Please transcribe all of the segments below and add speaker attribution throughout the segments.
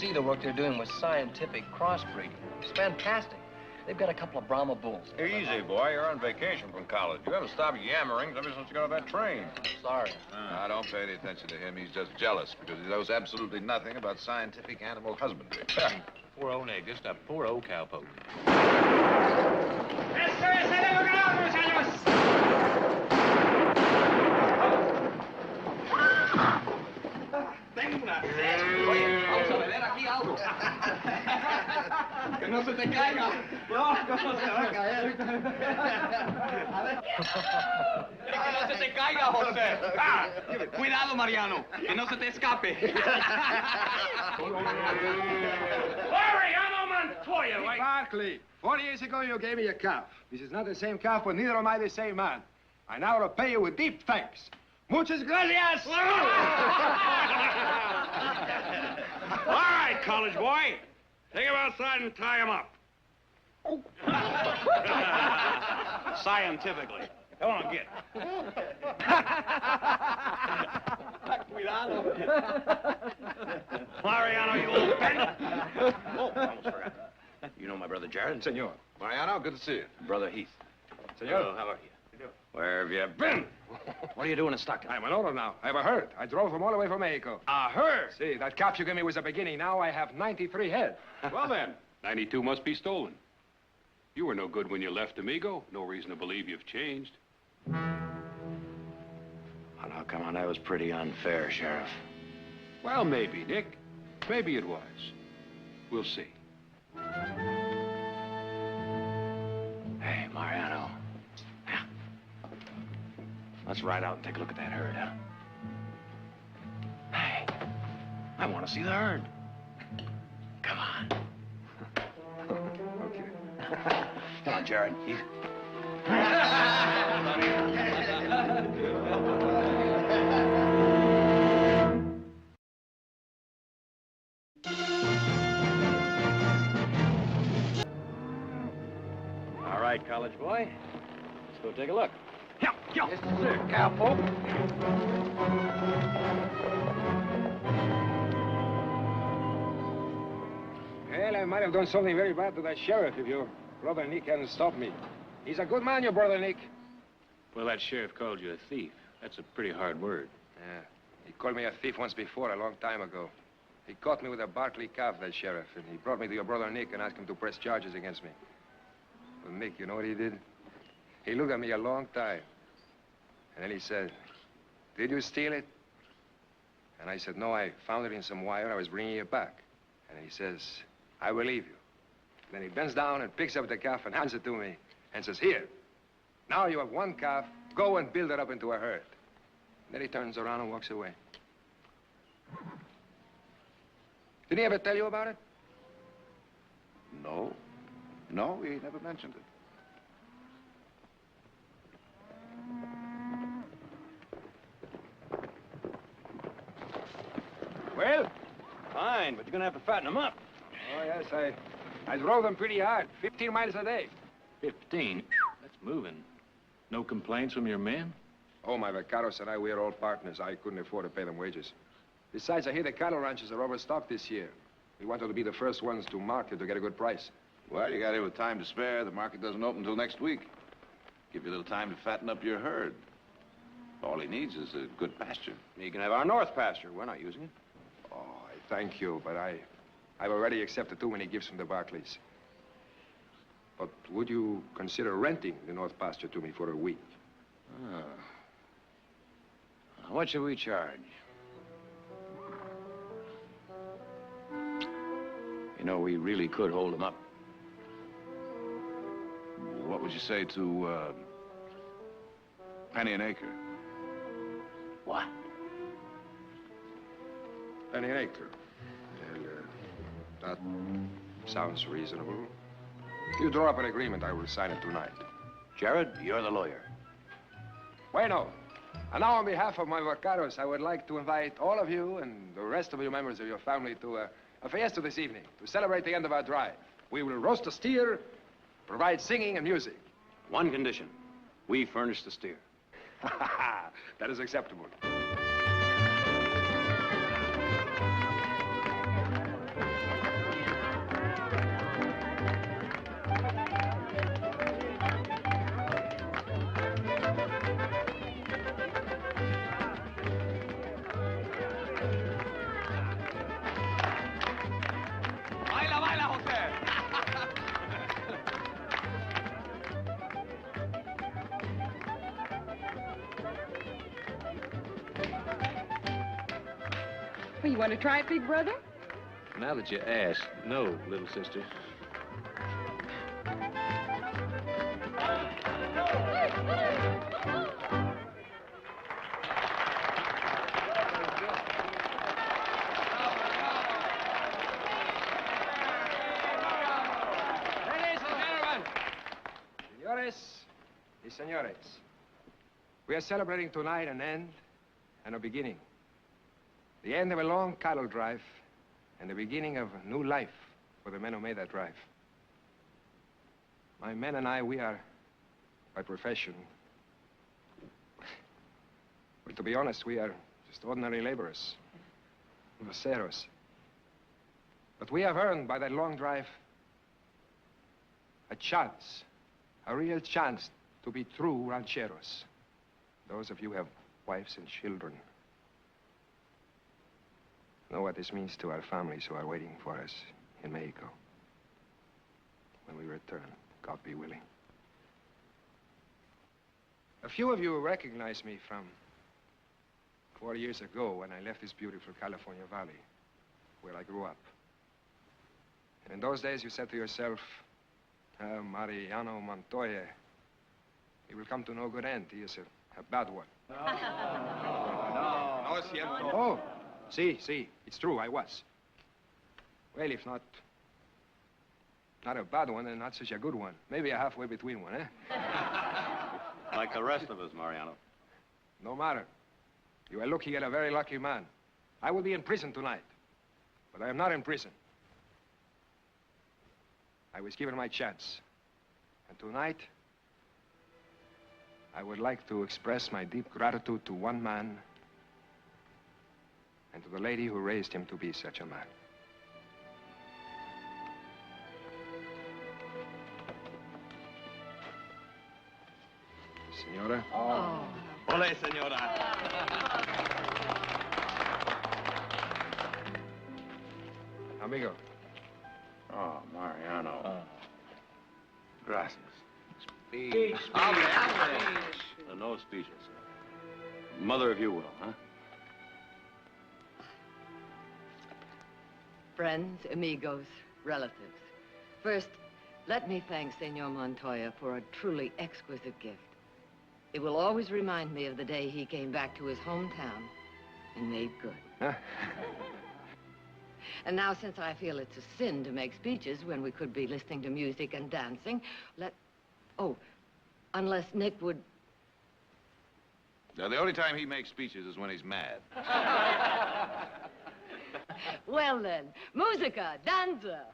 Speaker 1: see the work they're doing with scientific crossbreeding. It's fantastic. They've got a couple of Brahma bulls.
Speaker 2: Easy, boy. You're on vacation from college. You haven't stopped yammering ever since you got on that train.
Speaker 1: Sorry.
Speaker 3: Now, don't pay any attention to him. He's just jealous because he knows absolutely nothing about scientific animal husbandry.
Speaker 2: Poor old Nick, just a poor old cowpoke.
Speaker 1: Vamos a beber aquí algo. Que no se te caiga. No, ¿cómo se va a caer? A ver. Que no se te caiga, José. Ah, cuidado, Mariano. Que no se te escape.
Speaker 4: Heath Barkley, 4 years ago you gave me a calf. This is not the same calf, but neither am I the same man. I now repay you with deep thanks. Muchas gracias!
Speaker 2: All right, college boy. Take him outside and tie him up. Scientifically. Come on, get.
Speaker 1: Cuidado.
Speaker 2: Mariano, you old bender. Oh, almost forgot. You know my brother Jared?
Speaker 4: Senor.
Speaker 3: Mariano, good to see you.
Speaker 2: Brother Heath.
Speaker 4: Senor.
Speaker 2: Oh, how are you? Where have you been? What are you doing in Stockton?
Speaker 4: I'm an owner now. I have a herd. I drove them all the way from Mexico.
Speaker 2: A herd?
Speaker 4: See, that calf you gave me was a beginning. Now I have 93 head.
Speaker 5: Well, then, 92 must be stolen. You were no good when you left Amigo. No reason to believe you've changed.
Speaker 2: Oh, now, come on. That was pretty unfair, Sheriff.
Speaker 5: Well, maybe, Nick. Maybe it was. We'll see.
Speaker 2: Hey, Mariano. Yeah. Let's ride out and take a look at that herd, huh? Hey, I want to see the herd. Come on.
Speaker 4: Okay.
Speaker 2: Come on, Jared. All right, college boy. Let's go take a look. Yeah.
Speaker 1: Yes, sir, cowpoke.
Speaker 4: Well, I might have done something very bad to that sheriff if your brother Nick hadn't stopped me. He's a good man, your brother Nick.
Speaker 5: Well, that sheriff called you a thief. That's a pretty hard word.
Speaker 4: Yeah, he called me a thief once before, a long time ago. He caught me with a Barkley calf, that sheriff, and he brought me to your brother Nick and asked him to press charges against me. Well, Nick, you know what he did? He looked at me a long time. And then he said, "Did you steal it?" And I said, "No, I found it in some wire. I was bringing it back." And he says, "I believe you." Then he bends down and picks up the calf and hands it to me and says, "Here, now you have one calf. Go and build it up into a herd." Then he turns around and walks away. Did he ever tell you about it?
Speaker 3: No. No, he never mentioned it.
Speaker 4: Well?
Speaker 2: Fine, but you're gonna have to fatten them up.
Speaker 4: Oh, yes, I drove them pretty hard, 15 miles a day.
Speaker 5: 15? That's moving. No complaints from your men?
Speaker 4: Oh, my vaqueros and I, we're all partners. I couldn't afford to pay them wages. Besides, I hear the cattle ranches are overstocked this year. We wanted to be the first ones to market to get a good price.
Speaker 3: Well, you got here with time to spare. The market doesn't open until next week. Give you a little time to fatten up your herd. All he needs is a good pasture.
Speaker 2: You can have our north pasture. We're not using it.
Speaker 4: Oh, I thank you, but I've already accepted too many gifts from the Barclays. But would you consider renting the north pasture to me for a week?
Speaker 2: Oh. What should we charge? You know, we really could hold them up.
Speaker 3: What would you say to, penny an acre?
Speaker 2: What?
Speaker 4: Penny an acre. Well, that sounds reasonable. You draw up an agreement, I will sign it tonight.
Speaker 2: Jared, you're the lawyer.
Speaker 4: Bueno. And now, on behalf of my vaqueros, I would like to invite all of you and the rest of you members of your family to a fiesta this evening to celebrate the end of our drive. We will roast a steer, provide singing and music.
Speaker 2: One condition. We furnish the steer.
Speaker 4: That is acceptable.
Speaker 6: Well, you want to try it, big brother?
Speaker 2: Now that you ask, no, little sister.
Speaker 4: Ladies and gentlemen, senores y senores, we are celebrating tonight an end and a beginning. The end of a long cattle drive and the beginning of a new life for the men who made that drive. My men and I, we are, by profession, well, to be honest, we are just ordinary laborers, voceros. But we have earned by that long drive a chance, a real chance to be true rancheros. Those of you who have wives and children know what this means to our families who are waiting for us in Mexico. When we return, God be willing. A few of you recognize me from 4 years ago when I left this beautiful California valley where I grew up. And in those days you said to yourself, Mariano Montoya, he will come to no good end. He is a bad one. No, es cierto. Oh, see, it's true, I was. Well, if not a bad one, then not such a good one. Maybe a halfway between one, eh?
Speaker 2: Like the rest of us, Mariano.
Speaker 4: No matter. You are looking at a very lucky man. I will be in prison tonight, but I am not in prison. I was given my chance. And tonight, I would like to express my deep gratitude to one man and to the lady who raised him to be such a man. Senora?
Speaker 6: Oh.
Speaker 1: Ole, senora.
Speaker 4: Amigo.
Speaker 3: Oh, Mariano.
Speaker 2: Gracias.
Speaker 1: Speech.
Speaker 2: No speeches. Mother, if you will, huh?
Speaker 7: Friends, amigos, relatives. First, let me thank Senor Montoya for a truly exquisite gift. It will always remind me of the day he came back to his hometown and made good.
Speaker 4: Huh?
Speaker 7: And now, since I feel it's a sin to make speeches when we could be listening to music and dancing, unless Nick would...
Speaker 3: Now, the only time he makes speeches is when he's mad.
Speaker 7: Well then, musica, danza.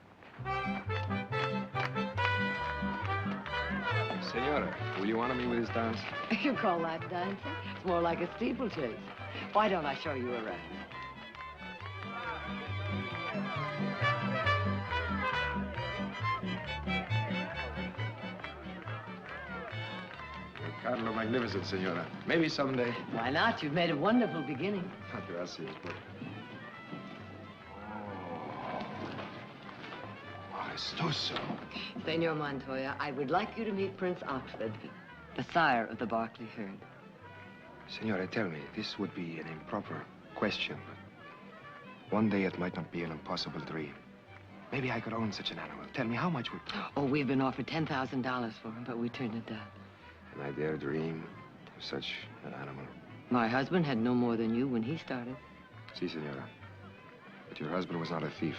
Speaker 4: Senora, will you honor me with this dance?
Speaker 7: You call that dancing? It's more like a steeplechase. Why don't I show you around?
Speaker 4: Carlo, magnificent, senora. Maybe someday.
Speaker 7: Why not? You've made a wonderful beginning.
Speaker 4: Gracias, but... Maestoso.
Speaker 7: Senor Montoya, I would like you to meet Prince Oxford, the sire of the Barkley herd.
Speaker 4: Senora, tell me, this would be an improper question, but one day it might not be an impossible dream. Maybe I could own such an animal. Tell me, how much would...
Speaker 7: Oh, we've been offered $10,000 for him, but we turned it down.
Speaker 4: And I dare dream of such an animal.
Speaker 7: My husband had no more than you when he started.
Speaker 4: Si, senora. But your husband was not a thief.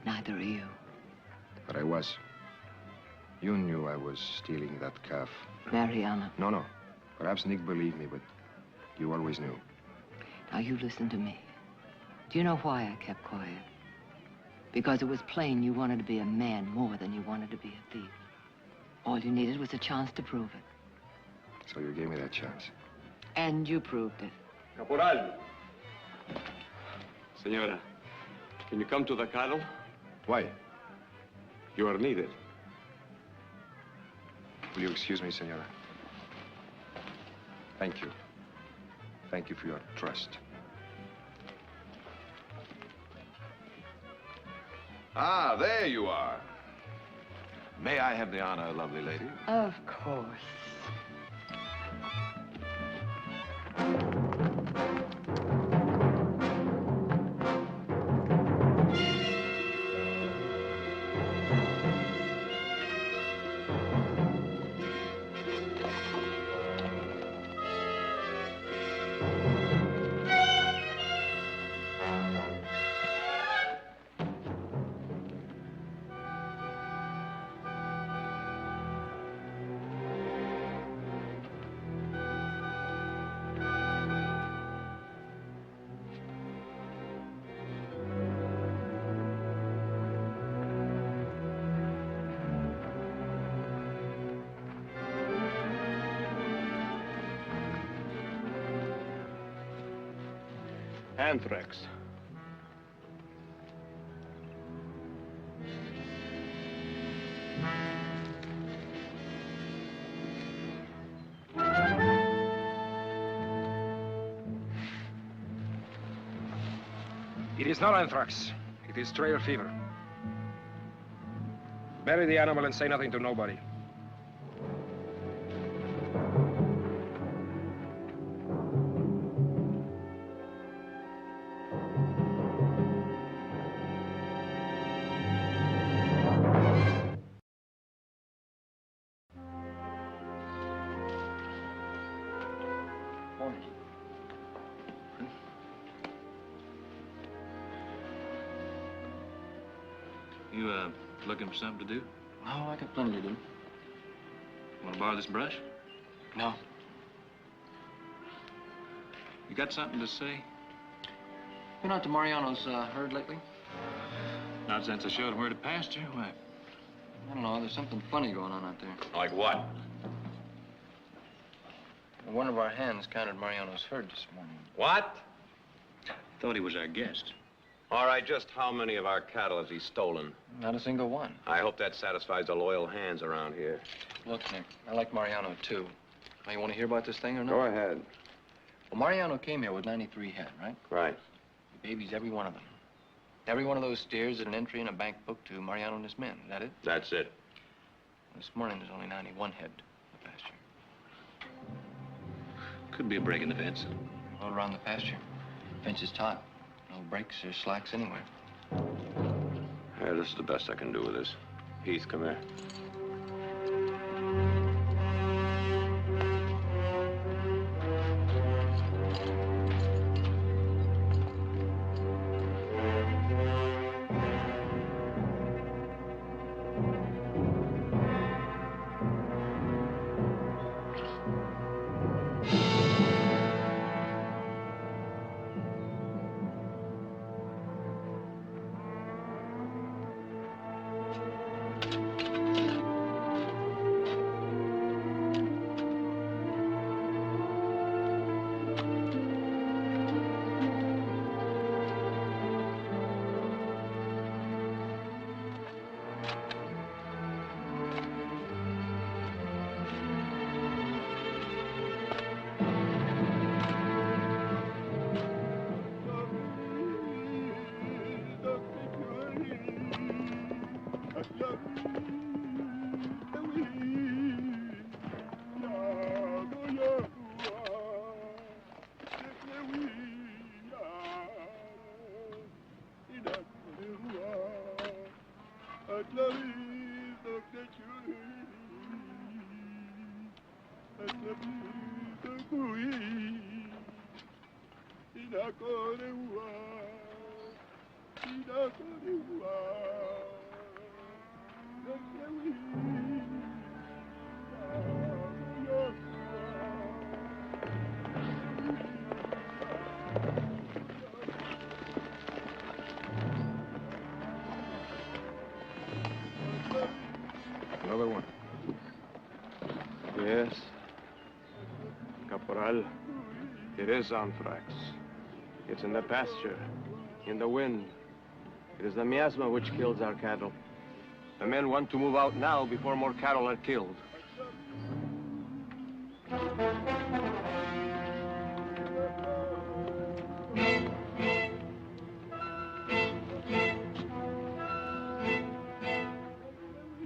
Speaker 7: Neither are you.
Speaker 4: But I was. You knew I was stealing that calf.
Speaker 7: Mariana.
Speaker 4: No. Perhaps Nick believed me, but you always knew.
Speaker 7: Now, you listen to me. Do you know why I kept quiet? Because it was plain you wanted to be a man more than you wanted to be a thief. All you needed was a chance to prove it.
Speaker 4: So you gave me that chance.
Speaker 7: And you proved it.
Speaker 2: Caporal. Senora, can you come to the cattle?
Speaker 4: Why?
Speaker 2: You are needed.
Speaker 4: Will you excuse me, senora? Thank you. Thank you for your trust.
Speaker 3: Ah, there you are. May I have the honor, lovely lady?
Speaker 7: Of course.
Speaker 2: Anthrax.
Speaker 4: It is not anthrax. It is trail fever. Bury the animal and say nothing to nobody.
Speaker 6: You, looking for something to do?
Speaker 8: No, I got plenty to do.
Speaker 6: Want to borrow this brush?
Speaker 8: No.
Speaker 6: You got something to say?
Speaker 8: Been out to Mariano's herd lately?
Speaker 6: Not since I showed him where to pasture. Why?
Speaker 8: I don't know. There's something funny going on out there.
Speaker 2: Like what?
Speaker 8: One of our hands counted Mariano's herd this morning.
Speaker 2: What?
Speaker 6: Thought he was our guest.
Speaker 2: All right, just how many of our cattle has he stolen?
Speaker 8: Not a single one.
Speaker 2: I hope that satisfies the loyal hands around here.
Speaker 8: Look, Nick, I like Mariano, too. Now, you want to hear about this thing or not?
Speaker 2: Go ahead.
Speaker 8: Well, Mariano came here with 93 head, right?
Speaker 2: Right.
Speaker 8: He babies every one of them. Every one of those steers is an entry in a bank book to Mariano and his men. Is that it?
Speaker 2: That's it.
Speaker 8: This morning, there's only 91 head in the pasture.
Speaker 6: Could be a break in the fence.
Speaker 8: All around the pasture. Fence is taut. No breaks or slacks anywhere.
Speaker 2: Here, this is the best I can do with this. Heath, come here.
Speaker 4: Another one.
Speaker 2: Yes. Caporal, it is anthrax. It's in the pasture, in the wind. It is the miasma which kills our cattle. The men want to move out now before more cattle are killed.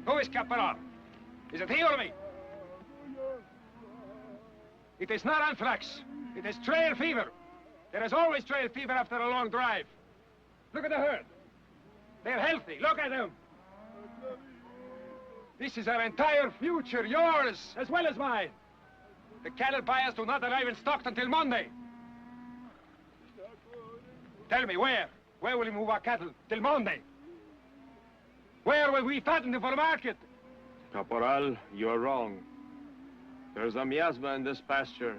Speaker 4: Who is Caporal? Is it he or me? It is not anthrax. It is trail fever. There is always trail fever after a long drive. Look at the herd. They're healthy. Look at them. This is our entire future, yours as well as mine. The cattle buyers do not arrive in Stockton till Monday. Tell me, where? Where will we move our cattle till Monday? Where will we fatten them for market?
Speaker 2: Caporal, you are wrong. There's a miasma in this pasture.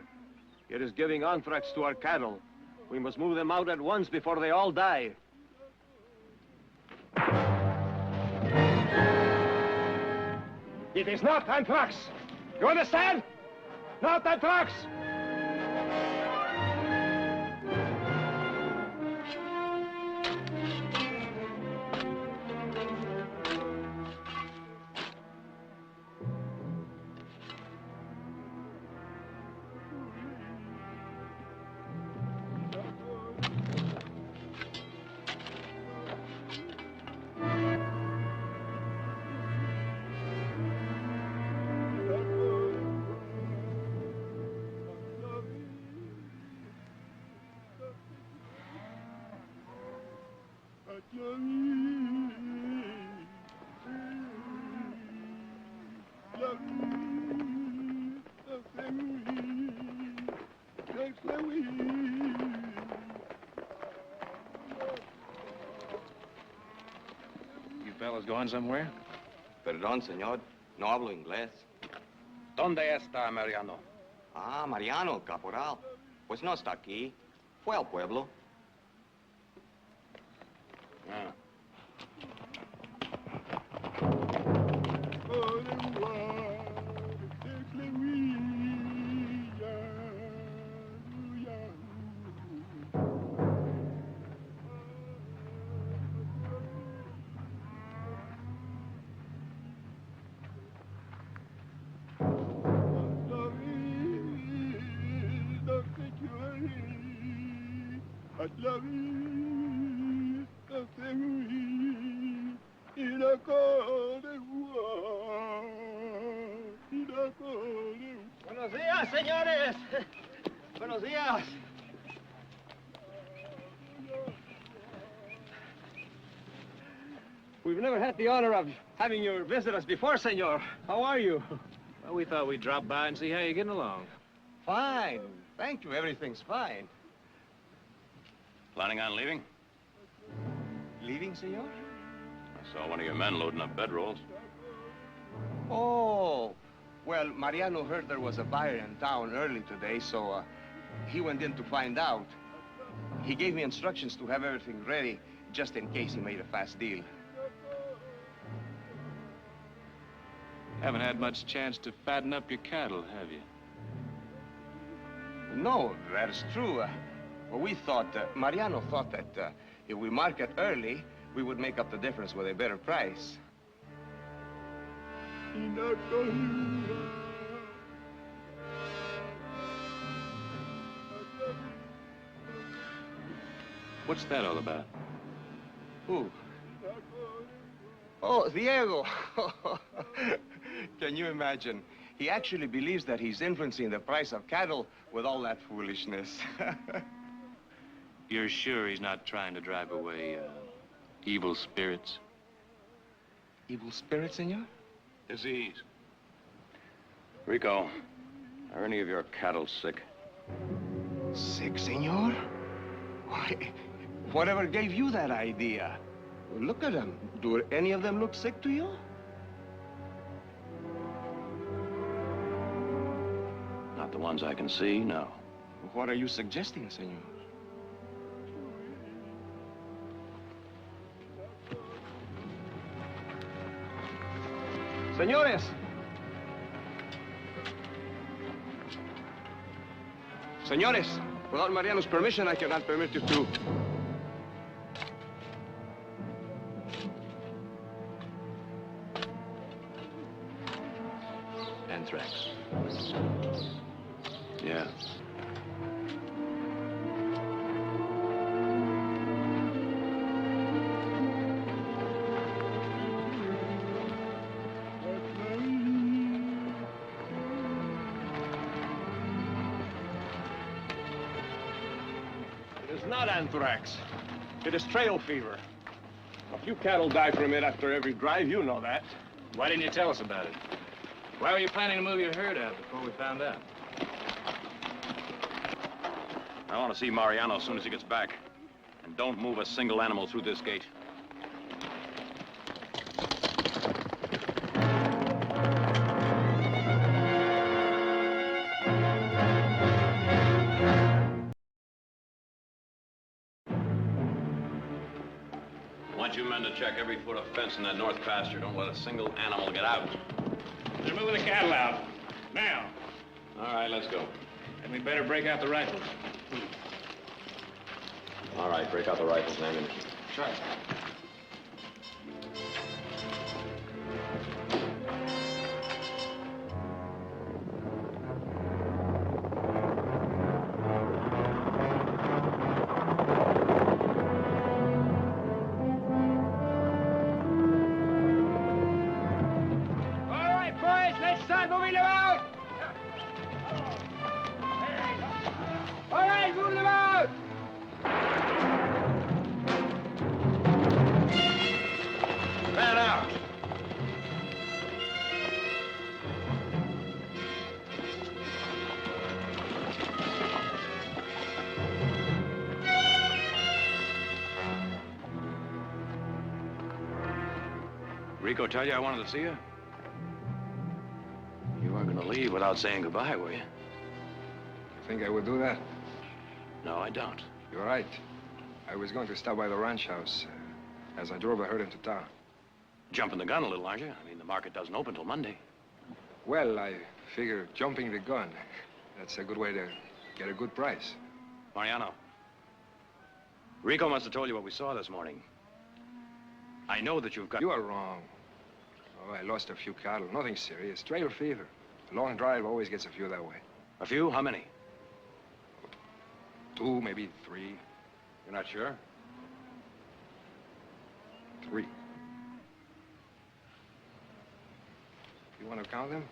Speaker 2: It is giving anthrax to our cattle. We must move them out at once before they all die.
Speaker 4: It is not anthrax. You understand? Not anthrax.
Speaker 6: You fellas going somewhere?
Speaker 8: Perdón, señor. No hablo inglés.
Speaker 4: ¿Dónde está Mariano?
Speaker 8: Ah, Mariano, caporal. Pues no está aquí. Fue al pueblo.
Speaker 6: Ah.
Speaker 1: Buenos días, señores. Buenos días. We've never had the honor of having you visit us before, senor. How are you?
Speaker 6: Well, we thought we'd drop by and see how you're getting along.
Speaker 1: Fine. Thank you. Everything's fine.
Speaker 5: Planning on leaving?
Speaker 1: Leaving, senor?
Speaker 5: I saw one of your men loading up bedrolls.
Speaker 1: Oh. Well, Mariano heard there was a buyer in town early today, so he went in to find out. He gave me instructions to have everything ready, just in case he made a fast deal.
Speaker 6: Haven't had much chance to fatten up your cattle, have you?
Speaker 1: No, that is true. Well, we thought, Mariano thought that if we market early, we would make up the difference with a better price.
Speaker 6: What's that all about?
Speaker 1: Who? Oh, Diego. Can you imagine? He actually believes that he's influencing the price of cattle with all that foolishness.
Speaker 6: You're sure he's not trying to drive away evil spirits?
Speaker 1: Evil spirits, senor?
Speaker 5: Disease.
Speaker 2: Rico, are any of your cattle sick?
Speaker 1: Sick, senor? Why, whatever gave you that idea? Look at them. Do any of them look sick to you?
Speaker 2: Not the ones I can see, no.
Speaker 1: What are you suggesting, senor? Señores. Señores, without Mariano's permission, I cannot permit you to.
Speaker 2: Anthrax. Yeah.
Speaker 1: It is not anthrax. It is trail fever. A few cattle die from it after every drive, you know that.
Speaker 6: Why didn't you tell us about it? Why were you planning to move your herd out before we found out?
Speaker 5: I want to see Mariano as soon as he gets back. And don't move a single animal through this gate. I want you men to check every foot of fence in that north pasture. Don't let a single animal get out.
Speaker 6: They're moving the cattle out. Now.
Speaker 5: All right, let's go.
Speaker 6: And we better break out the rifles.
Speaker 5: All right, break out the rifles and ammunition.
Speaker 6: Sure. Rico tell you I wanted to see you? You weren't gonna leave without saying goodbye, were you?
Speaker 4: Think I would do that?
Speaker 6: No, I don't.
Speaker 4: You're right. I was going to stop by the ranch house as I drove the herd into town.
Speaker 6: Jumping the gun a little, aren't you? I mean, the market doesn't open till Monday.
Speaker 4: Well, I figure jumping the gun, that's a good way to get a good price.
Speaker 6: Mariano, Rico must have told you what we saw this morning. I know that you've got...
Speaker 4: You are wrong. Oh, I lost a few cattle. Nothing serious. Trail fever. A long drive always gets a few that way.
Speaker 6: A few? How many?
Speaker 4: 2, maybe 3.
Speaker 6: You're not sure?
Speaker 4: 3. You want to count them?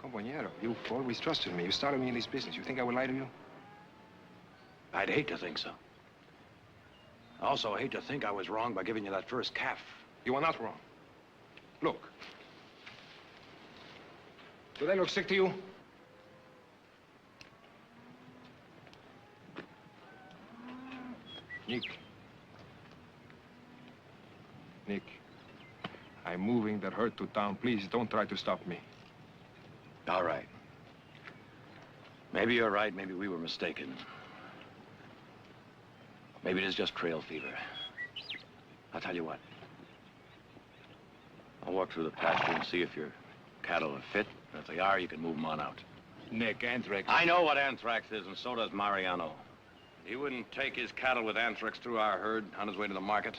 Speaker 4: Compañero, you've always trusted me. You started me in this business. You think I would lie to you?
Speaker 6: I'd hate to think so. I also hate to think I was wrong by giving you that first calf.
Speaker 4: You are not wrong. Look. Do they look sick to you? Nick, I'm moving that herd to town. Please don't try to stop me.
Speaker 6: All right. Maybe you're right. Maybe we were mistaken. Maybe it is just trail fever. I'll tell you what. I'll walk through the pasture and see if your cattle are fit. And if they are, you can move them on out.
Speaker 5: Nick, anthrax.
Speaker 6: I know what anthrax is, and so does Mariano. He wouldn't take his cattle with anthrax through our herd on his way to the market.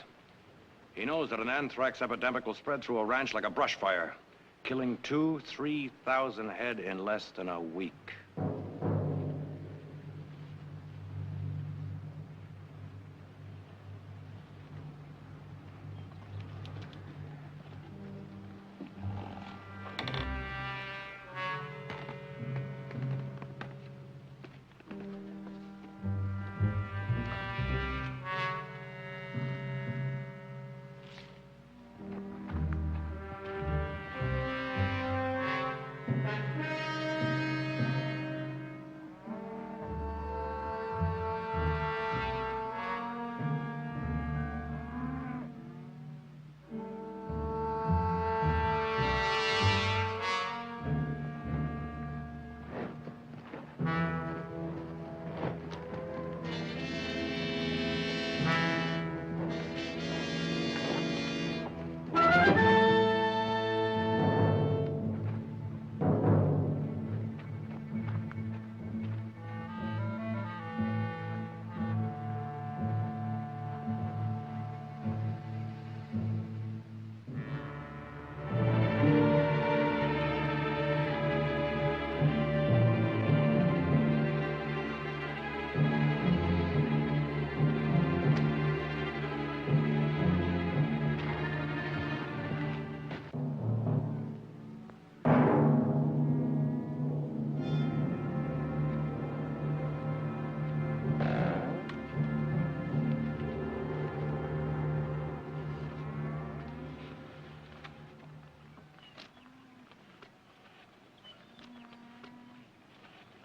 Speaker 6: He knows that an anthrax epidemic will spread through a ranch like a brush fire, killing 2,000 to 3,000 head in less than a week.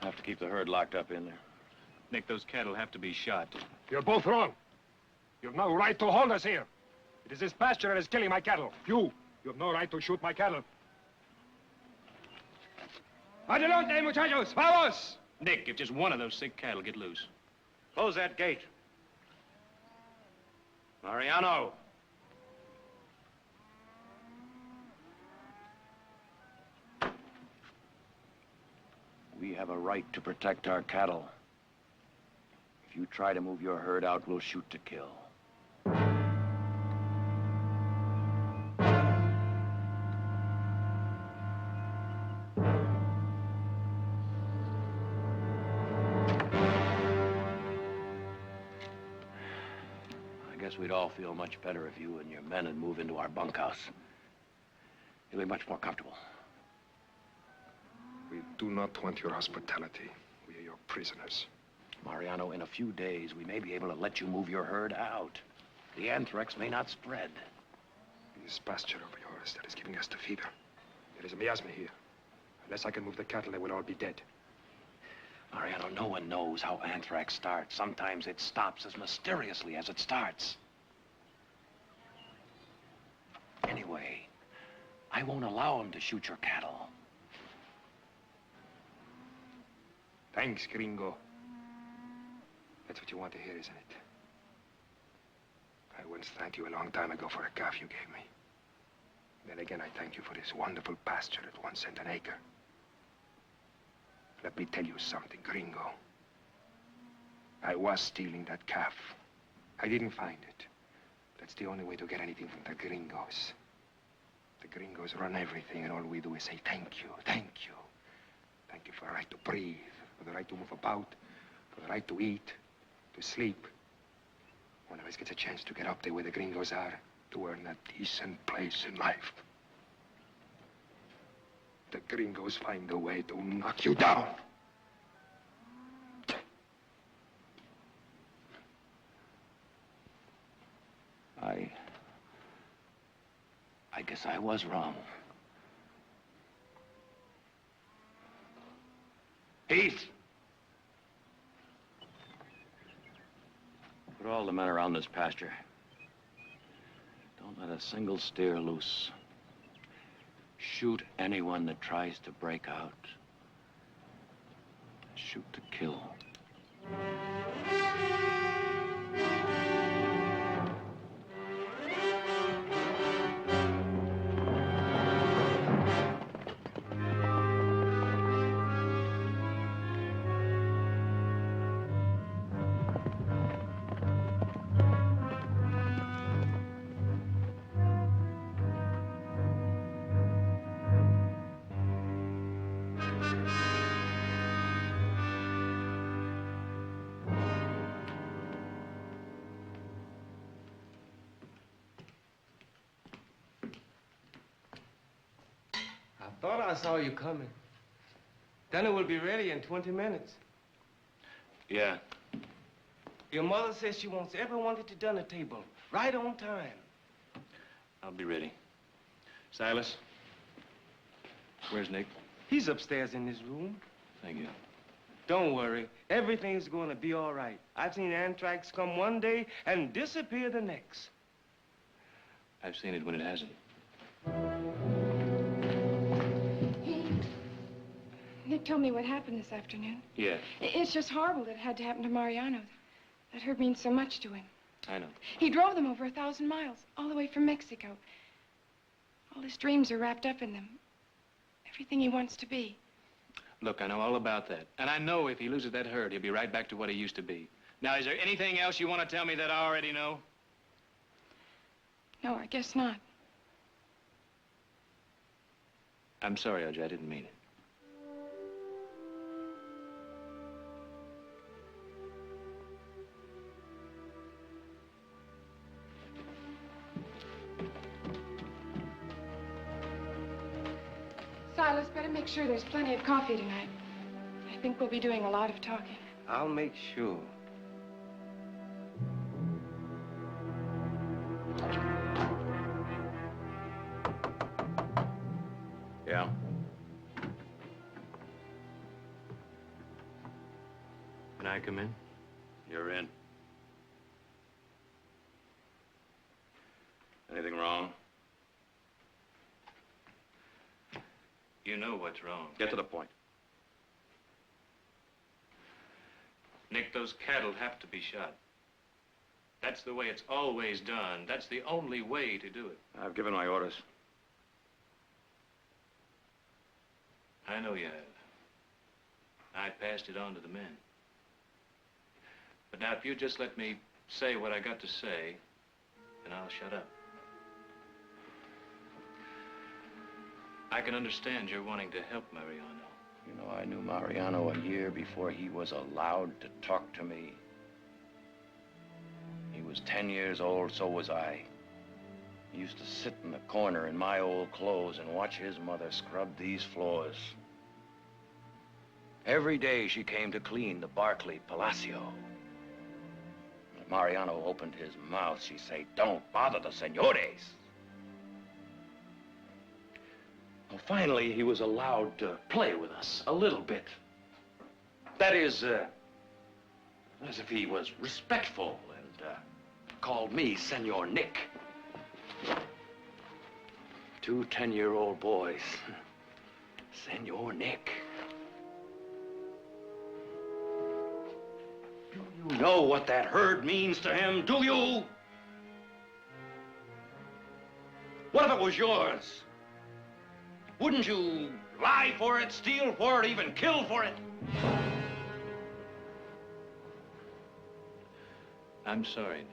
Speaker 6: Have to keep the herd locked up in there.
Speaker 5: Nick, those cattle have to be shot.
Speaker 4: You're both wrong. You've no right to hold us here. It is this pasture that is killing my cattle. You have no right to shoot my cattle. Adelante, muchachos! Vamos!
Speaker 5: Nick, if just one of those sick cattle get loose.
Speaker 6: Close that gate. Mariano. We have a right to protect our cattle. If you try to move your herd out, we'll shoot to kill. I guess we'd all feel much better if you and your men would move into our bunkhouse. You'll be much more comfortable.
Speaker 4: We do not want your hospitality. We are your prisoners.
Speaker 6: Mariano, in a few days, we may be able to let you move your herd out. The anthrax may not spread.
Speaker 4: This pasture of yours that is giving us the fever. There is a miasma here. Unless I can move the cattle, they will all be dead.
Speaker 6: Mariano, no one knows how anthrax starts. Sometimes it stops as mysteriously as it starts. anyway. I won't allow him to shoot your cattle.
Speaker 4: Thanks, gringo. That's what you want to hear, isn't it? I once thanked you a long time ago for a calf you gave me. Then again, I thank you for this wonderful pasture at 1 cent an acre. Let me tell you something, gringo. I was stealing that calf. I didn't find it. That's the only way to get anything from the gringos. The gringos run everything, and all we do is say, thank you, thank you. Thank you for the right to breathe, for the right to move about, for the right to eat, to sleep. One of us gets a chance to get up there where the gringos are, to earn a decent place in life. The gringos find a way to knock you down.
Speaker 6: I guess I was wrong. Heath! Put all the men around this pasture. Don't let a single steer loose. Shoot anyone that tries to break out. Shoot to kill.
Speaker 9: I thought I saw you coming. Dinner will be ready in 20 minutes.
Speaker 6: Yeah.
Speaker 9: Your mother says she wants everyone at the dinner table, right on time.
Speaker 6: I'll be ready. Silas? Where's Nick?
Speaker 9: He's upstairs in his room.
Speaker 6: Thank you.
Speaker 9: Don't worry. Everything's going to be all right. I've seen anthrax come one day and disappear the next.
Speaker 8: I've seen it when it hasn't.
Speaker 10: Nick told me what happened this afternoon.
Speaker 8: Yeah,
Speaker 10: It's just horrible that it had to happen to Mariano. That hurt means so much to him.
Speaker 8: I know.
Speaker 10: He drove them over 1,000 miles, all the way from Mexico. All his dreams are wrapped up in them. Everything he wants to be.
Speaker 8: Look, I know all about that. And I know if he loses that herd, he'll be right back to what he used to be. Now, is there anything else you want to tell me that I already know?
Speaker 10: No, I guess not.
Speaker 8: I'm sorry, OJ, I didn't mean it.
Speaker 10: Silas, better make sure there's plenty of coffee tonight. I think we'll be doing a lot of talking.
Speaker 9: I'll make sure.
Speaker 6: Yeah?
Speaker 8: Can I come in?
Speaker 6: You're in. Anything wrong?
Speaker 8: You know what's wrong.
Speaker 6: Get to the point.
Speaker 8: Nick, those cattle have to be shot. That's the way it's always done. That's the only way to do it.
Speaker 6: I've given my orders.
Speaker 8: I know you have. I passed it on to the men. But now, if you just let me say what I got to say, then I'll shut up. I can understand you're wanting to help Mariano.
Speaker 6: You know, I knew Mariano a year before he was allowed to talk to me. He was 10 years old, so was I. He used to sit in the corner in my old clothes and watch his mother scrub these floors. Every day she came to clean the Barkley Palacio. When Mariano opened his mouth, she'd say, "Don't bother the senores." Well, finally, he was allowed to play with us a little bit. That is, as if he was respectful and called me Senor Nick.
Speaker 11: 2 10-year-old boys. Senor Nick. Do you know what that herd means to him? Do you? What if it was yours? Wouldn't you lie for it, steal for it, even kill for it?
Speaker 8: I'm sorry, Nick.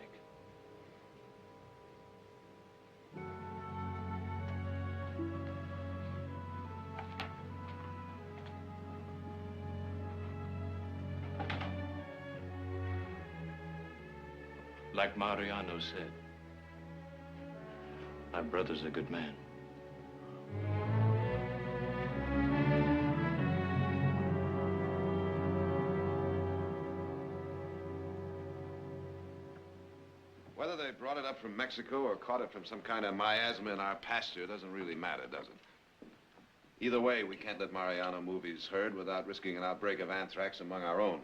Speaker 8: Like Mariano said, my brother's a good man.
Speaker 3: Whether they brought it up from Mexico or caught it from some kind of miasma in our pasture doesn't really matter, does it? Either way, we can't let Mariano move his herd without risking an outbreak of anthrax among our own.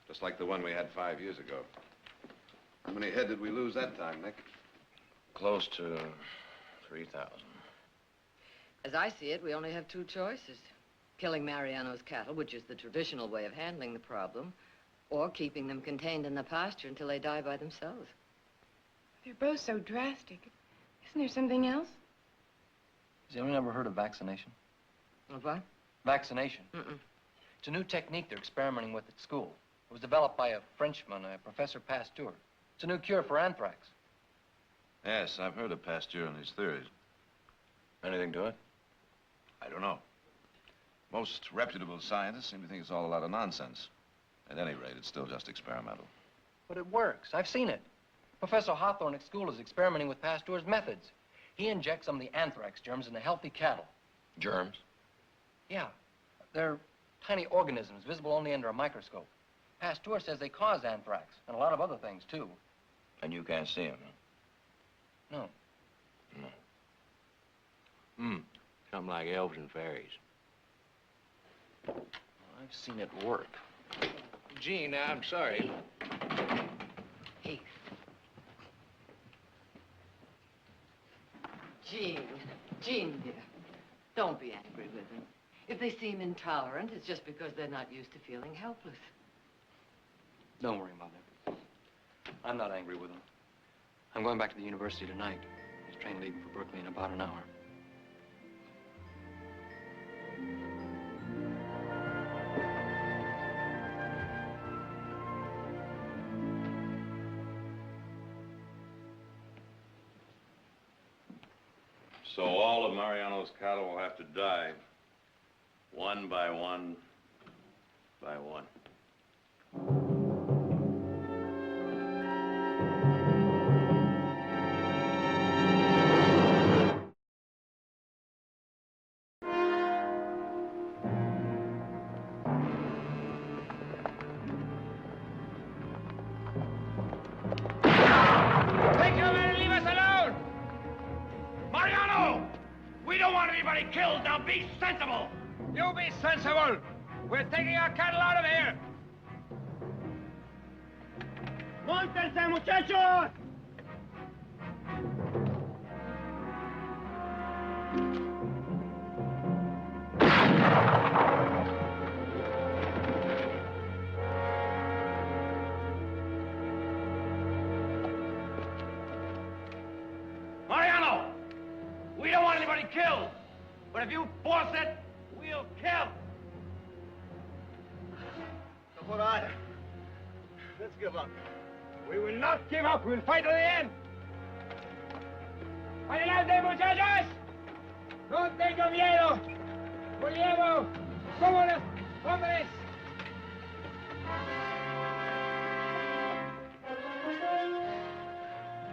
Speaker 3: Just like the one we had 5 years ago. How many head did we lose that time, Nick?
Speaker 6: Close to 3,000.
Speaker 7: As I see it, we only have 2 choices. Killing Mariano's cattle, which is the traditional way of handling the problem, or keeping them contained in the pasture until they die by themselves.
Speaker 10: They're both so drastic. Isn't there something else?
Speaker 12: Has anyone ever heard of vaccination?
Speaker 7: Of what?
Speaker 12: Vaccination.
Speaker 7: Mm-mm.
Speaker 12: It's a new technique they're experimenting with at school. It was developed by a Frenchman, Professor Pasteur. It's a new cure for anthrax.
Speaker 3: Yes, I've heard of Pasteur and his theories.
Speaker 6: Anything to it?
Speaker 3: I don't know. Most reputable scientists seem to think it's all a lot of nonsense. At any rate, it's still just experimental.
Speaker 12: But it works. I've seen it. Professor Hawthorne at school is experimenting with Pasteur's methods. He injects some of the anthrax germs into healthy cattle.
Speaker 6: Germs?
Speaker 12: Yeah. They're tiny organisms visible only under a microscope. Pasteur says they cause anthrax, and a lot of other things, too.
Speaker 6: And you can't see them, huh?
Speaker 12: No.
Speaker 6: Something like elves and fairies.
Speaker 12: I've seen it work.
Speaker 8: Gene, I'm sorry.
Speaker 7: Heath. Jean, dear, don't be angry with them. If they seem intolerant, it's just because they're not used to feeling helpless.
Speaker 12: Don't worry, Mother. I'm not angry with him. I'm going back to the university tonight. His train leaving for Berkeley in about an hour.
Speaker 6: So all of Mariano's cattle will have to die, one by one by one.
Speaker 1: Take your men and leave us alone! Mariano! We don't want anybody killed. Now be sensible! You be sensible! We're taking our cattle out of here! ¡Móntense, muchachos! Mariano! We don't want anybody killed. But if you force it, we'll kill. All right. Let's give up. We will not give up. We'll fight to the end. Adelante, muchachos. No tengo miedo. Volvemos como los hombres.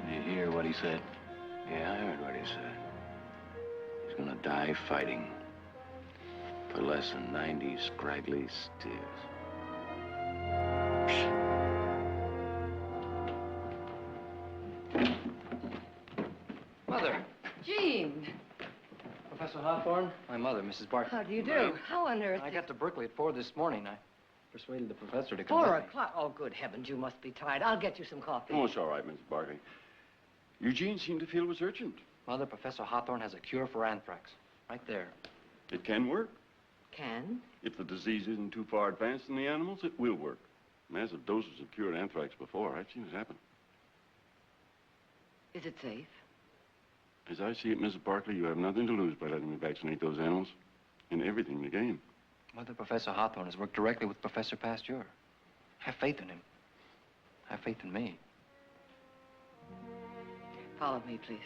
Speaker 6: Did you hear what he said? Yeah, I heard what he said. He's gonna die fighting for less than 90 scraggly steers.
Speaker 12: Mother!
Speaker 7: Jean!
Speaker 12: Professor Hawthorne, my mother, Mrs. Barkley.
Speaker 7: How do you do? How on earth
Speaker 12: I
Speaker 7: did...
Speaker 12: got to Berkeley at 4 this morning. I persuaded the professor to come
Speaker 7: 4
Speaker 12: with me.
Speaker 7: o'clock? Oh, good heavens, you must be tired. I'll get you some coffee.
Speaker 13: Oh, it's all right, Mrs. Barkley. Eugene seemed to feel it was urgent.
Speaker 12: Mother, Professor Hawthorne has a cure for anthrax. Right there.
Speaker 13: It can work.
Speaker 7: Can?
Speaker 13: If the disease isn't too far advanced in the animals, it will work. Massive doses have cured anthrax before. I've seen it happen.
Speaker 7: Is it safe?
Speaker 13: As I see it, Mrs. Barkley, you have nothing to lose by letting me vaccinate those animals. And everything to gain.
Speaker 12: Mother, Professor Hawthorne has worked directly with Professor Pasteur. Have faith in him. Have faith in me.
Speaker 7: Follow me, please.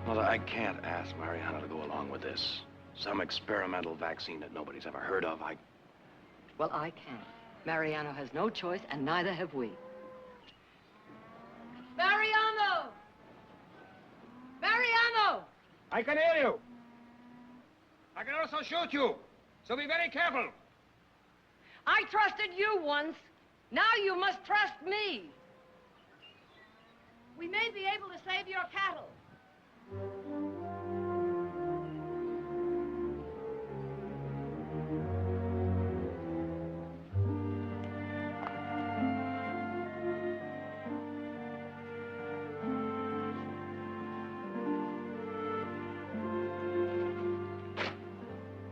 Speaker 6: Mother, I can't ask Mariano to go along with this. Some experimental vaccine that nobody's ever heard of.
Speaker 7: Well, I can. Mariano has no choice, and neither have we. Mariano! Mariano!
Speaker 4: I can hear you. I can also shoot you. So be very careful.
Speaker 7: I trusted you once. Now you must trust me. We may be able to save your cattle.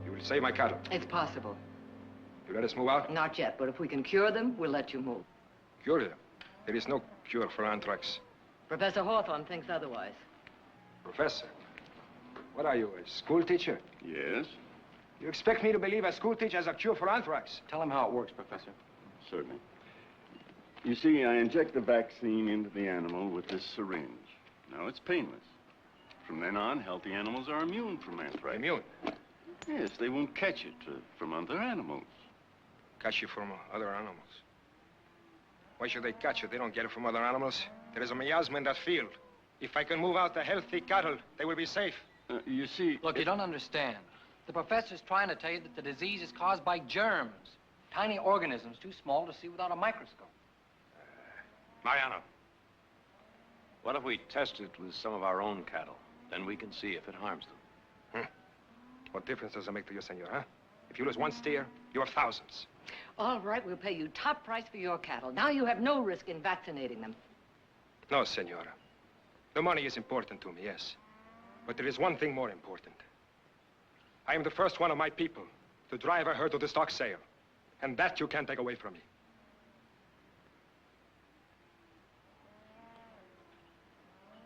Speaker 4: You will save my cattle.
Speaker 7: It's possible.
Speaker 4: You let us move out?
Speaker 7: Not yet, but if we can cure them, we'll let you move.
Speaker 4: Cure them? There is no cure for anthrax.
Speaker 7: Professor Hawthorne thinks otherwise.
Speaker 4: Professor, what are you, a school teacher?
Speaker 13: Yes,
Speaker 4: You expect me to believe a school teacher has a cure for anthrax?
Speaker 12: Tell him how it works, Professor.
Speaker 13: certainly. You see, I inject the vaccine into the animal with this syringe. Now, it's painless. From then on, healthy animals are immune from anthrax.
Speaker 4: Immune?
Speaker 13: Yes, they won't catch it from other animals.
Speaker 4: Catch it from other animals? Why should they catch it? They don't get it from other animals. There is a miasma in that field. If I can move out the healthy cattle, they will be safe.
Speaker 13: You see...
Speaker 12: Look, you don't understand. The professor's trying to tell you that the disease is caused by germs. Tiny organisms too small to see without a microscope.
Speaker 6: Mariano, what if we test it with some of our own cattle? Then we can see if it harms them.
Speaker 4: What difference does it make to you, senor, huh? If you lose one steer, you have thousands.
Speaker 7: All right, we'll pay you top price for your cattle. Now you have no risk in vaccinating them.
Speaker 4: No, senora. The money is important to me, yes. But there is one thing more important. I am the first one of my people to drive a herd to the stock sale. And that you can't take away from me.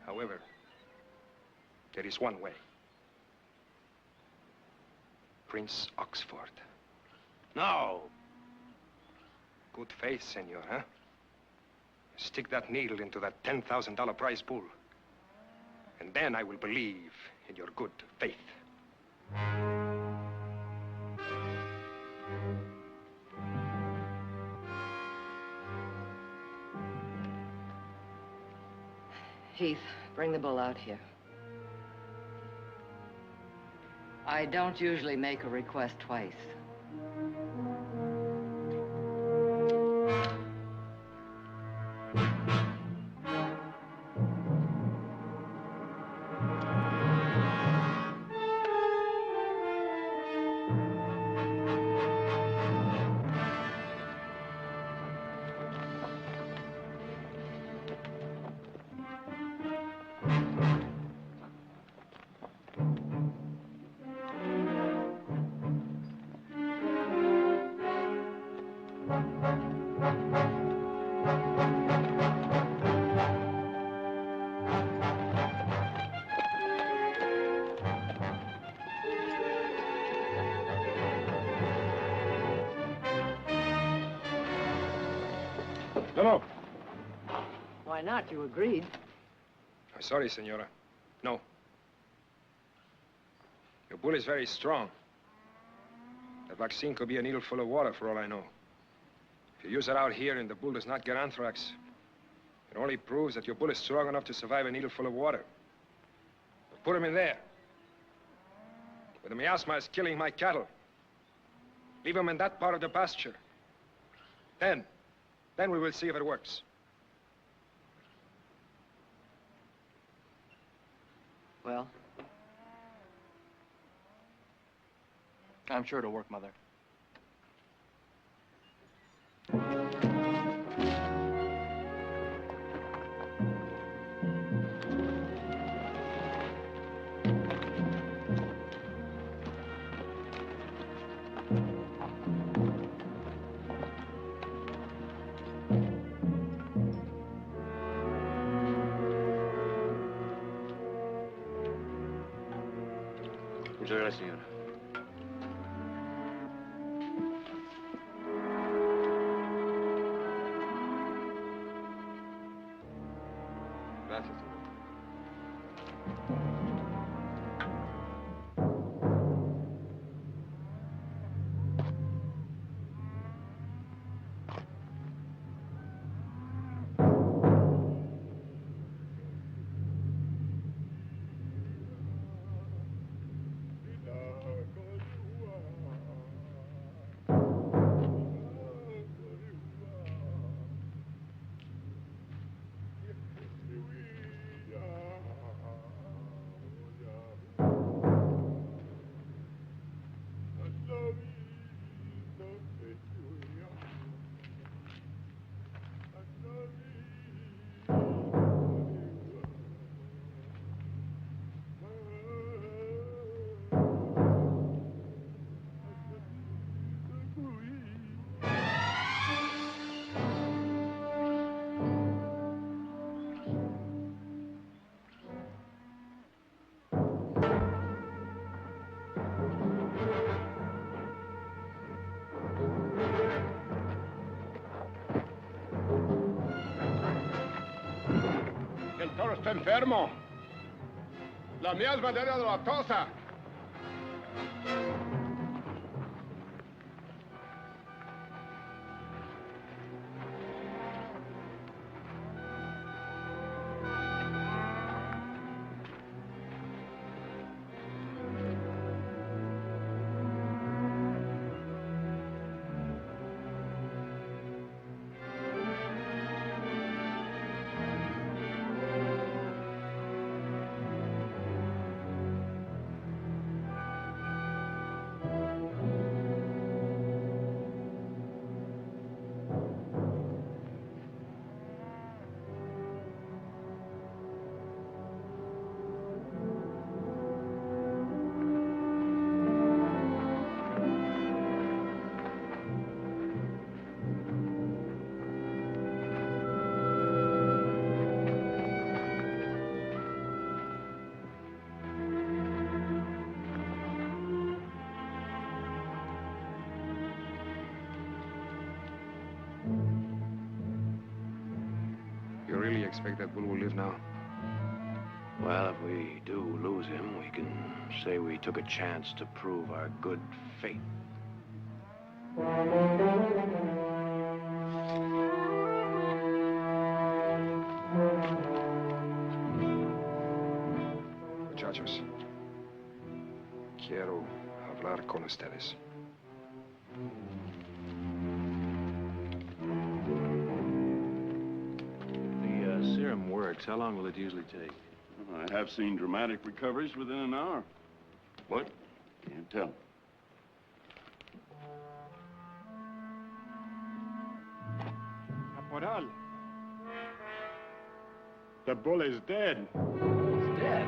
Speaker 4: However, there is one way. Prince Oxford.
Speaker 6: No.
Speaker 4: Good faith, senor, huh? Stick that needle into that $10,000 prize pool. And then I will believe in your good faith.
Speaker 7: Heath, bring the bull out here. I don't usually make a request twice.
Speaker 4: No.
Speaker 7: Why not? You agreed.
Speaker 4: I'm sorry, senora. No. Your bull is very strong. The vaccine could be a needle full of water for all I know. If you use it out here and the bull does not get anthrax, it only proves that your bull is strong enough to survive a needle full of water. But put him in there, where the miasma is killing my cattle. Leave him in that part of the pasture. Then we will see if it works.
Speaker 12: Well, I'm sure it'll work, Mother.
Speaker 2: Muchas gracias, señora.
Speaker 3: Gracias, señor.
Speaker 2: El toro está enfermo. La miasma de la lactosa.
Speaker 4: You really expect that bull will live now?
Speaker 6: Well, if we do lose him, we can say we took a chance to prove our good faith.
Speaker 4: Muchachos, quiero hablar con ustedes.
Speaker 5: The serum works. How long will it usually take?
Speaker 13: I have seen dramatic recoveries within an hour.
Speaker 6: What?
Speaker 13: Can't tell.
Speaker 2: Caporal. The bull is dead.
Speaker 12: He's dead.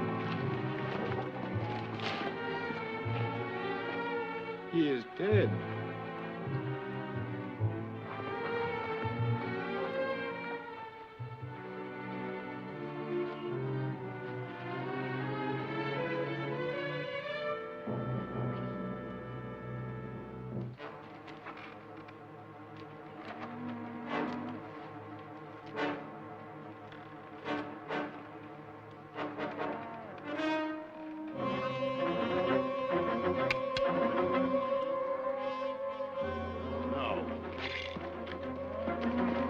Speaker 2: He is dead.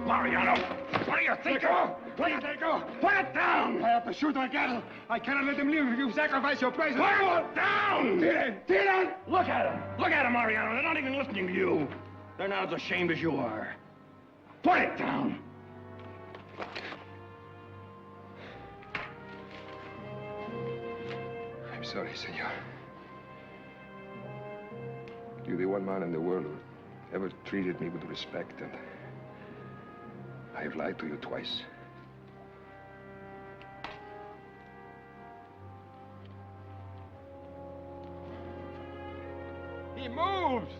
Speaker 11: Mariano, what do you think?
Speaker 13: What do you think? Put it down! I have to shoot my cattle. I cannot let them live if you sacrifice your places.
Speaker 11: Put it down!
Speaker 13: Dylan!
Speaker 11: Look at them! Look at them, Mariano. They're not even listening to you. They're not as ashamed as you are. Put it down!
Speaker 4: I'm sorry, senor. You're the one man in the world who ever treated me with respect, and I've lied to you twice.
Speaker 13: He moves!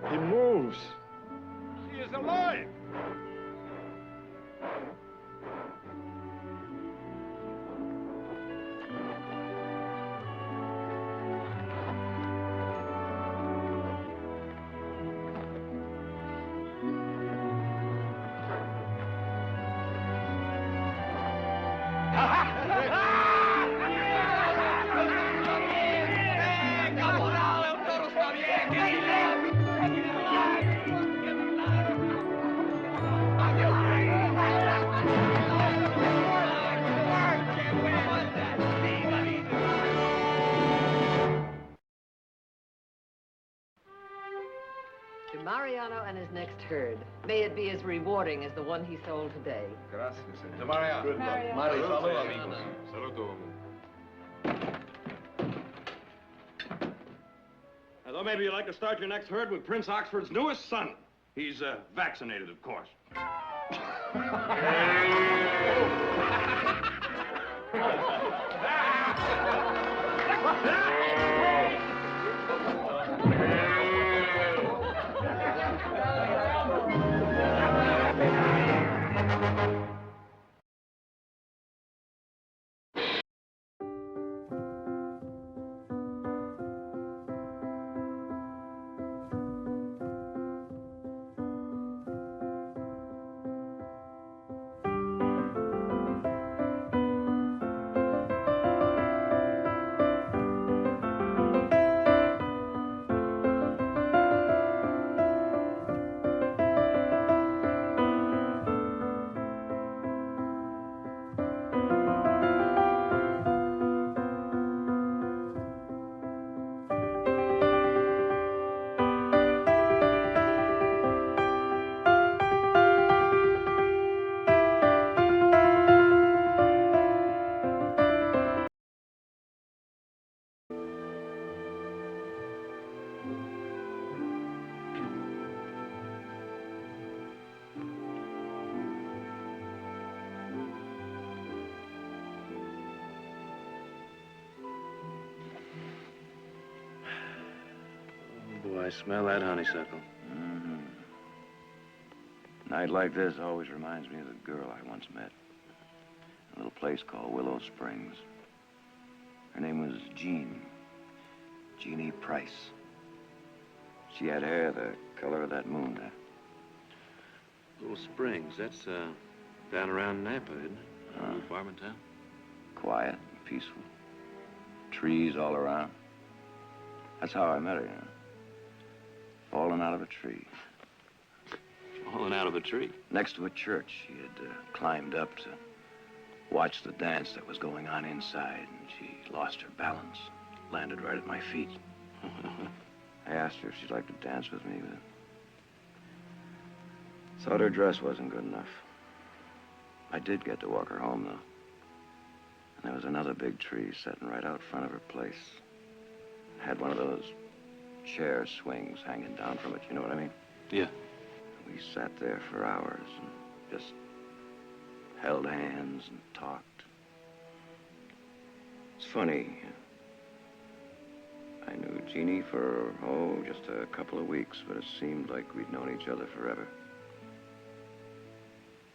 Speaker 13: He moves! He is alive!
Speaker 7: To Mariano and his next herd, may it be as rewarding as the one he sold today.
Speaker 4: Gracias, senor.
Speaker 3: To Mariano.
Speaker 10: Good luck.
Speaker 3: Mariano.
Speaker 4: Saludos, amigos. Saludos.
Speaker 11: Although maybe you'd like to start your next herd with Prince Oxford's newest son. He's vaccinated, of course.
Speaker 6: Boy, I smell that honeysuckle.
Speaker 14: Mm-hmm. Night like this always reminds me of the girl I once met. A little place called Willow Springs. Her name was Jean. Jeannie Price. She had hair the color of that moon there.
Speaker 6: Little Springs, that's down around Napa, isn't it? A little farming town.
Speaker 14: Quiet and peaceful. Trees all around. That's how I met her, you know. Falling out of a tree.
Speaker 6: Falling out of a tree?
Speaker 14: Next to a church. She had climbed up to watch the dance that was going on inside, and she lost her balance. Landed right at my feet. I asked her if she'd like to dance with me, but thought her dress wasn't good enough. I did get to walk her home, though. And there was another big tree sitting right out front of her place. It had one of those chair swings hanging down from it, you know what I mean?
Speaker 6: Yeah.
Speaker 14: We sat there for hours and just held hands and talked. It's funny. I knew Jeannie for, just a couple of weeks, but it seemed like we'd known each other forever.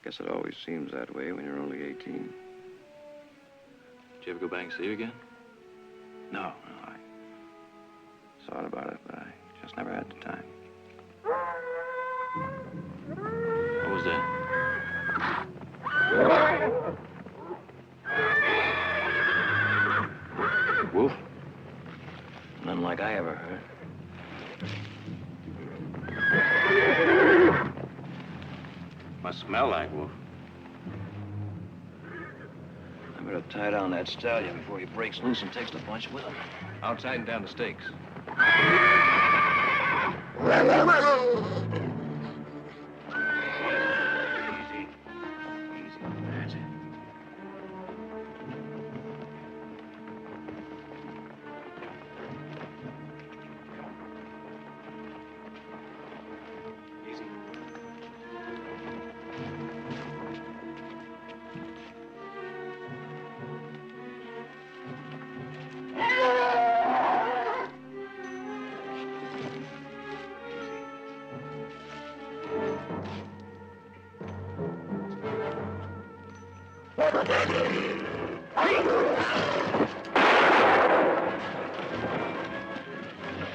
Speaker 14: Guess it always seems that way when you're only 18.
Speaker 6: Did you ever go back and see her again?
Speaker 14: No, I thought about it, but I just never had the time.
Speaker 6: What was that? Wolf?
Speaker 14: Nothing like I ever heard.
Speaker 6: Must smell like wolf.
Speaker 14: I better tie down that stallion before he breaks loose and takes the bunch with him.
Speaker 6: I'll tighten down the stakes.
Speaker 14: Easy. Easy. That's it.
Speaker 6: Easy.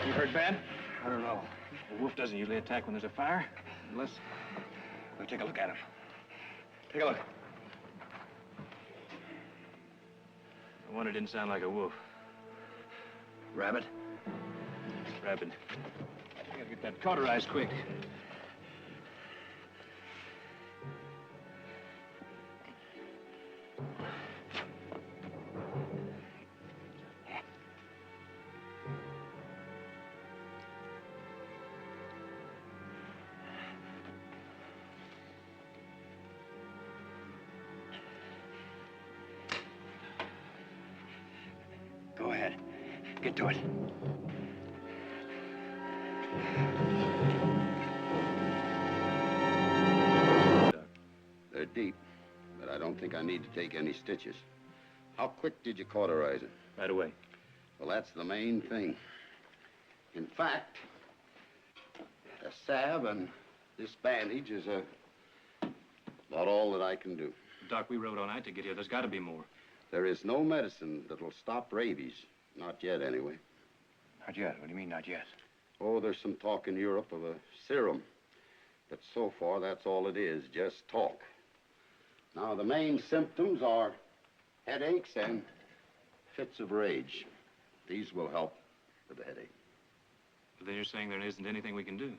Speaker 11: You heard bad? I don't know. The wolf doesn't usually attack when there's a fire, unless... Well, take a look at him. Take a look. The one that didn't sound like a wolf.
Speaker 14: Rabbit?
Speaker 11: Rabbit. I gotta get that cauterized quick.
Speaker 14: Go ahead. Get to it.
Speaker 15: They're deep, but I don't think I need to take any stitches. How quick did you cauterize it?
Speaker 11: Right away.
Speaker 15: Well, that's the main thing. In fact, a salve and this bandage is about all that I can do.
Speaker 11: Doc, we rode all night to get here. There's got to be more.
Speaker 15: There is no medicine that'll stop rabies. Not yet, anyway.
Speaker 14: Not yet? What do you mean, not yet?
Speaker 15: Oh, there's some talk in Europe of a serum. But so far, that's all it is, just talk. Now, the main symptoms are headaches and fits of rage. These will help with the headache.
Speaker 11: But then you're saying there isn't anything we can do.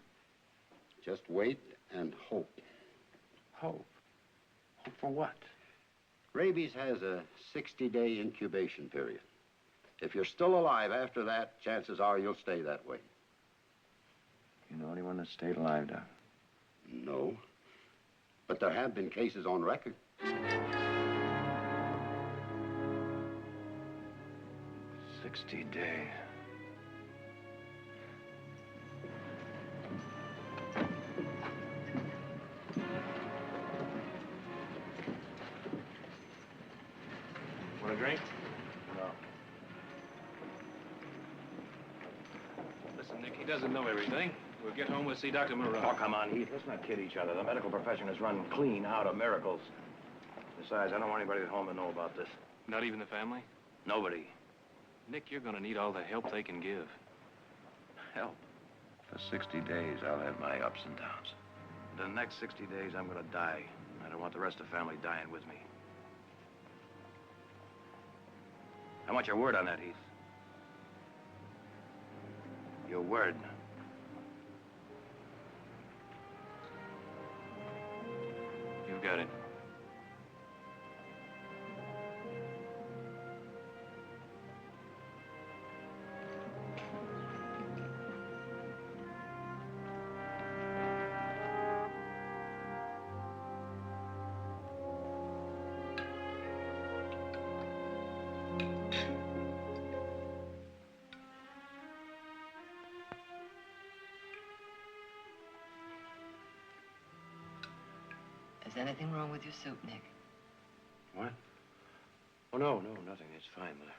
Speaker 15: Just wait and hope.
Speaker 14: Hope? Hope for what?
Speaker 15: Rabies has a 60-day incubation period. If you're still alive after that, chances are you'll stay that way.
Speaker 14: You know anyone that stayed alive, Doc?
Speaker 15: No. But there have been cases on record.
Speaker 14: 60 days.
Speaker 11: Want a drink?
Speaker 14: No.
Speaker 11: Listen, Nick, he doesn't know everything. We'll get home, we'll see Dr. Moreau.
Speaker 14: Oh, come on, Heath. Let's not kid each other. The medical profession is run clean out of miracles. Besides, I don't want anybody at home to know about this.
Speaker 11: Not even the family?
Speaker 14: Nobody.
Speaker 11: Nick, you're gonna need all the help they can give.
Speaker 14: Help? For 60 days, I'll have my ups and downs. The next 60 days, I'm gonna die. I don't want the rest of the family dying with me. I want your word on that, Heath. Your word.
Speaker 11: You've got it.
Speaker 7: Is anything wrong with your soup, Nick?
Speaker 14: What? Oh, no, nothing. It's fine, Mother.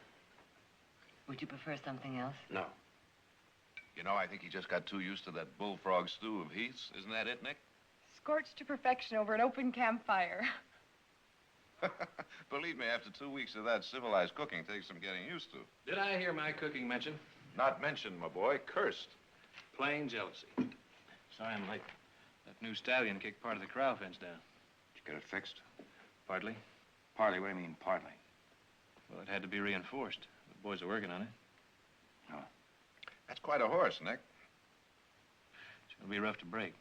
Speaker 7: Would you prefer something else?
Speaker 14: No.
Speaker 3: You know, I think he just got too used to that bullfrog stew of Heath's. Isn't that it, Nick?
Speaker 10: Scorched to perfection over an open campfire.
Speaker 3: Believe me, after 2 weeks of that, civilized cooking takes some getting used to.
Speaker 11: Did I hear my cooking mentioned?
Speaker 3: Not mentioned, my boy. Cursed.
Speaker 11: Plain jealousy. Sorry I'm late. That new stallion kicked part of the corral fence down.
Speaker 14: Did you get it fixed?
Speaker 11: Partly.
Speaker 14: Partly? What do you mean, partly?
Speaker 11: Well, it had to be reinforced. The boys are working on it.
Speaker 14: Oh.
Speaker 3: That's quite a horse, Nick.
Speaker 12: It'll be rough to break.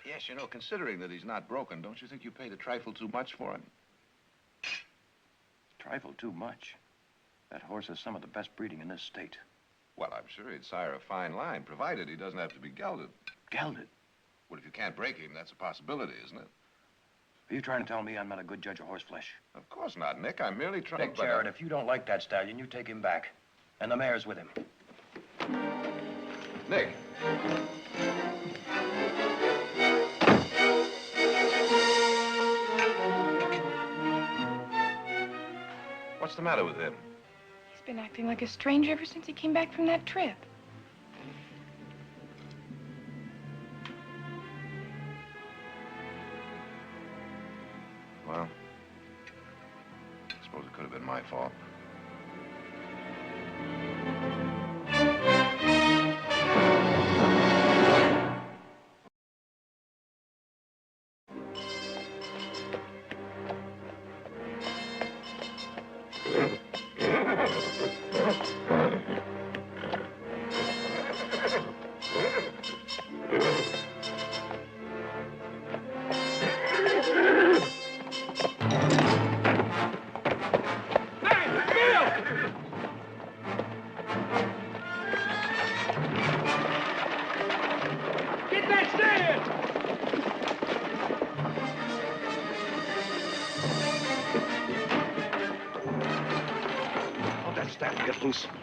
Speaker 3: Yes, you know, considering that he's not broken, don't you think you paid a trifle too much for him?
Speaker 6: Trifle too much. That horse has some of the best breeding in this state.
Speaker 3: Well, I'm sure he'd sire a fine line, provided he doesn't have to be gelded.
Speaker 6: Gelded?
Speaker 3: Well, if you can't break him, that's a possibility, isn't it?
Speaker 6: Are you trying to tell me I'm not a good judge of horse flesh?
Speaker 3: Of course not, Nick. I'm merely trying...
Speaker 6: Nick Jarrett, if you don't like that stallion, you take him back. And the mare's with him.
Speaker 3: Nick. What's the matter with him?
Speaker 10: He's been acting like a stranger ever since he came back from that trip.
Speaker 3: Well, I suppose it could have been my fault.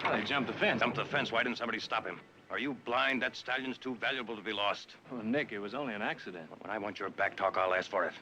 Speaker 6: Well, he jumped the fence. Jumped the fence. Why didn't somebody stop him? Are you blind? That stallion's too valuable to be lost.
Speaker 12: Well, Nick, it was only an accident.
Speaker 6: When I want your back talk, I'll ask for it.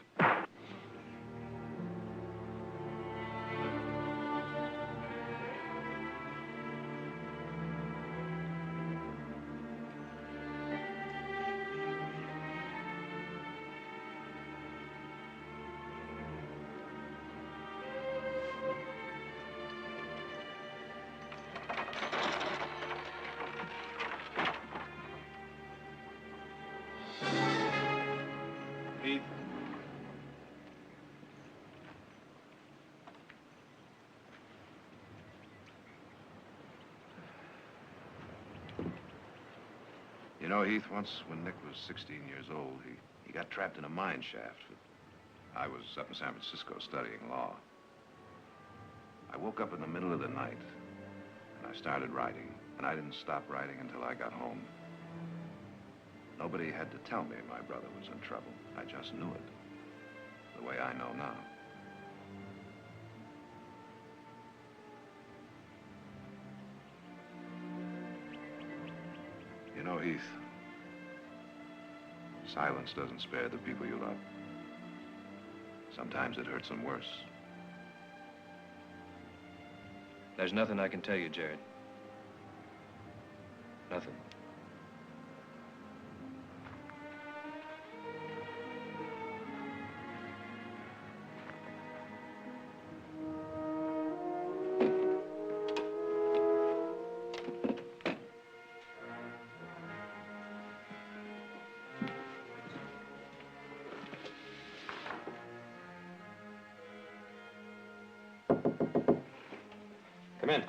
Speaker 12: Heath.
Speaker 3: You know, Heath, once when Nick was 16 years old, he got trapped in a mine shaft. I was up in San Francisco studying law. I woke up in the middle of the night, and I started writing, and I didn't stop writing until I got home. Nobody had to tell me my brother was in trouble. I just knew it, the way I know now. You know, Heath, silence doesn't spare the people you love. Sometimes it hurts them worse.
Speaker 12: There's nothing I can tell you, Jared. Nothing.
Speaker 6: Come in.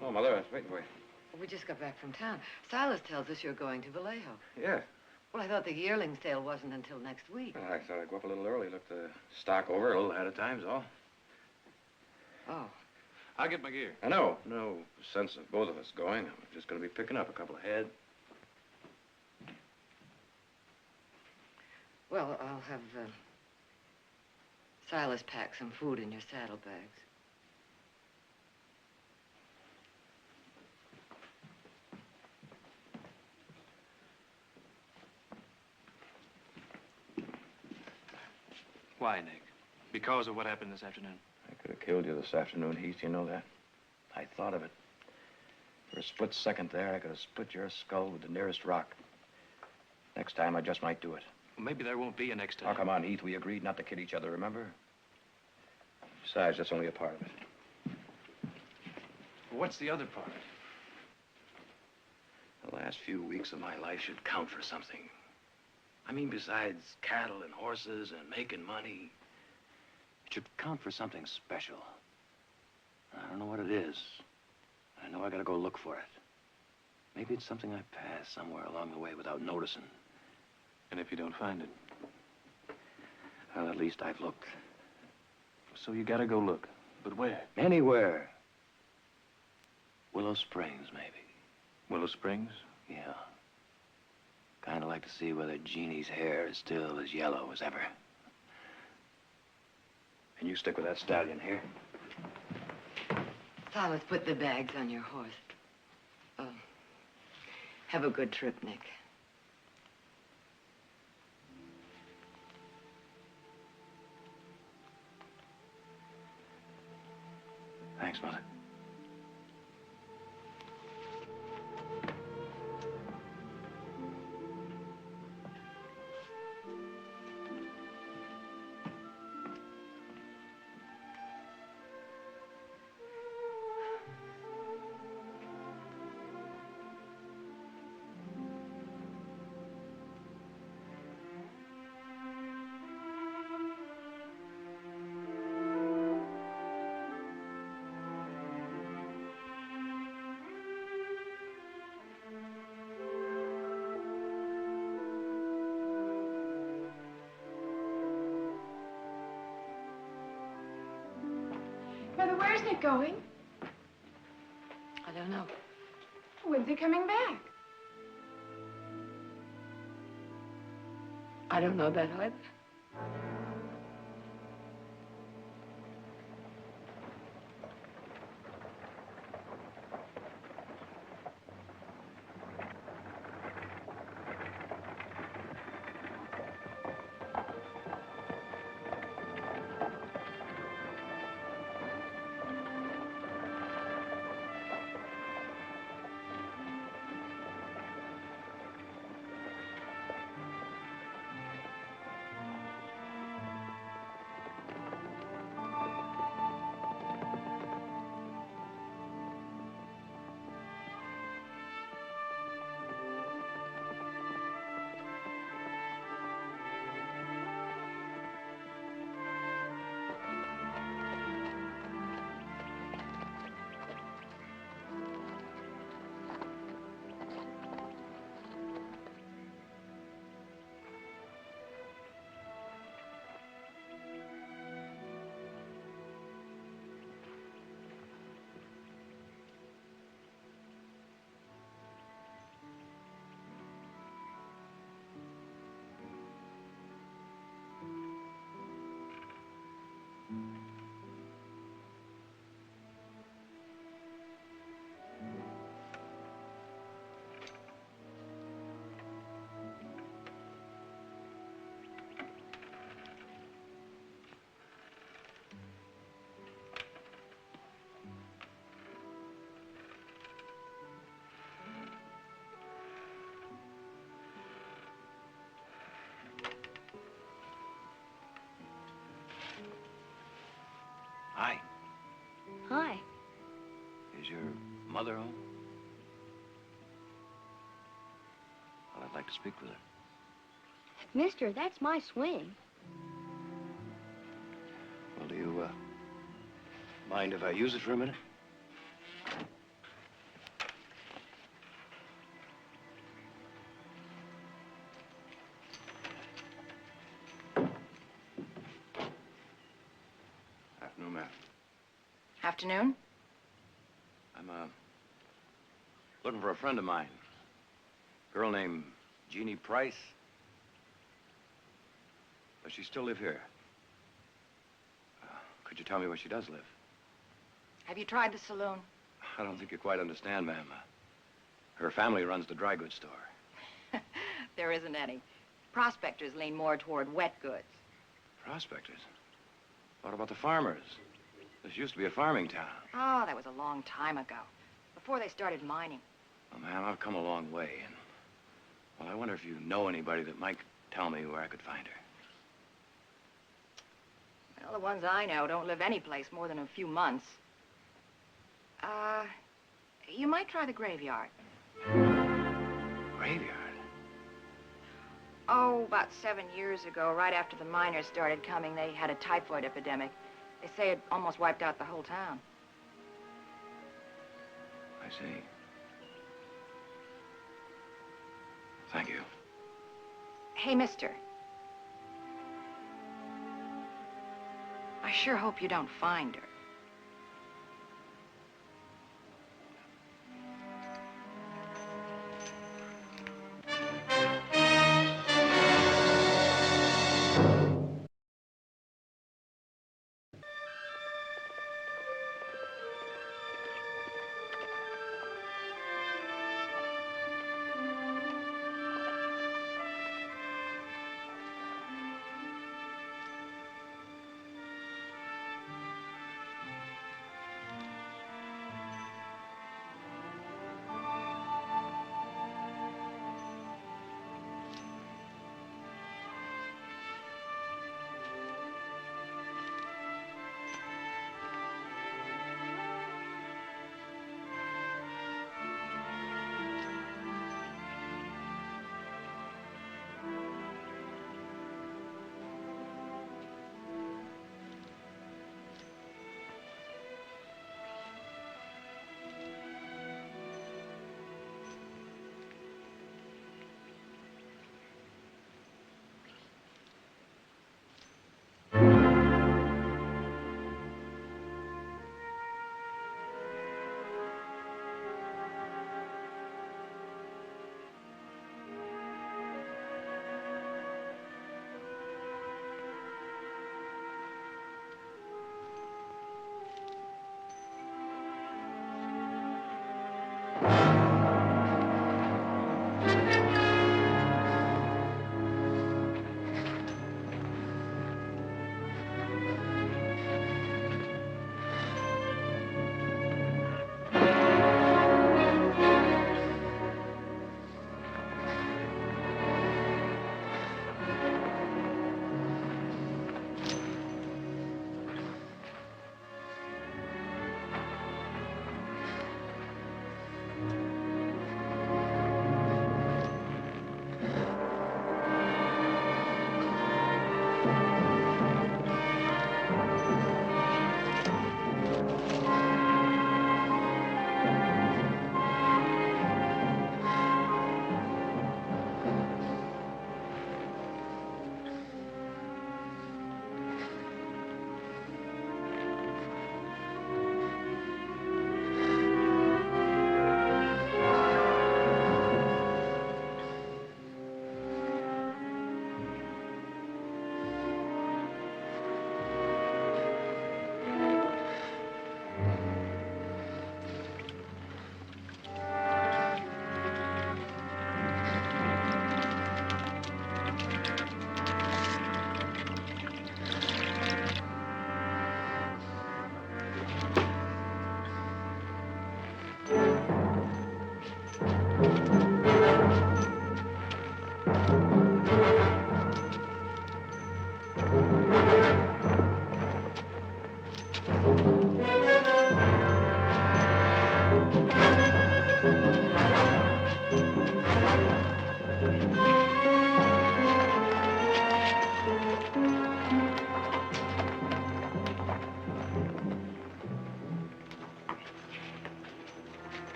Speaker 6: Oh, Mother, I was waiting for you.
Speaker 7: We just got back from town. Silas tells us you're going to Vallejo.
Speaker 6: Yeah.
Speaker 7: Well, I thought the yearling sale wasn't until next week.
Speaker 6: Well, I thought I'd go up a little early, look the stock over a little ahead of time's all.
Speaker 7: Oh.
Speaker 12: I'll get my gear.
Speaker 6: I know. No sense of both of us going. I'm just going to be picking up a couple of head.
Speaker 7: Well, I'll have Silas pack some food in your saddlebags.
Speaker 12: Why, Nick? Because of what happened this afternoon?
Speaker 6: I could have killed you this afternoon, Heath. You know that? I thought of it. For a split second there, I could have split your skull with the nearest rock. Next time, I just might do it.
Speaker 12: Well, maybe there won't be a next time.
Speaker 6: Oh, come on, Heath. We agreed not to kid each other, remember? Besides, that's only a part of it.
Speaker 12: Well, what's the other part?
Speaker 6: The last few weeks of my life should count for something. I mean, besides cattle and horses and making money, it should count for something special. I don't know what it is. I know I gotta go look for it.
Speaker 14: Maybe it's something I passed somewhere along the way without noticing.
Speaker 12: And if you don't find it?
Speaker 14: Well, at least I've looked.
Speaker 12: So you gotta go look. But where?
Speaker 14: Anywhere. Willow Springs, maybe.
Speaker 12: Willow Springs?
Speaker 14: Yeah. Kind of like to see whether Jeannie's hair is still as yellow as ever. And you stick with that stallion here.
Speaker 7: Thomas, put the bags on your horse. Oh. Have a good trip, Nick.
Speaker 14: Thanks, Mother.
Speaker 10: Mother, where's Nick going?
Speaker 7: I don't know.
Speaker 10: When's he coming back?
Speaker 7: I don't know that either.
Speaker 14: Hi.
Speaker 16: Hi.
Speaker 14: Is your mother home? Well, I'd like to speak with her.
Speaker 16: Mister, that's my swing.
Speaker 14: Well, do you, mind if I use it for a minute? Afternoon, ma'am.
Speaker 17: Afternoon.
Speaker 14: I'm, looking for a friend of mine. Girl named Jeannie Price. Does she still live here? Could you tell me where she does live?
Speaker 17: Have you tried the saloon?
Speaker 14: I don't think you quite understand, ma'am. Her family runs the dry goods store.
Speaker 17: There isn't any. Prospectors lean more toward wet goods.
Speaker 14: Prospectors? What about the farmers? This used to be a farming town.
Speaker 17: Oh, that was a long time ago. Before they started mining.
Speaker 14: Well, ma'am, I've come a long way, and... well, I wonder if you know anybody that might tell me where I could find her.
Speaker 17: Well, the ones I know don't live any place more than a few months. You might try the graveyard.
Speaker 14: Graveyard?
Speaker 17: Oh, about 7 years ago, right after the miners started coming, they had a typhoid epidemic. They say it almost wiped out the whole town.
Speaker 14: I see.
Speaker 6: Thank you.
Speaker 17: Hey, mister. I sure hope you don't find her.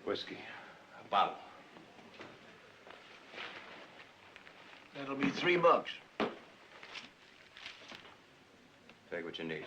Speaker 3: Whiskey. A bottle.
Speaker 11: That'll be $3.
Speaker 6: Take what you need.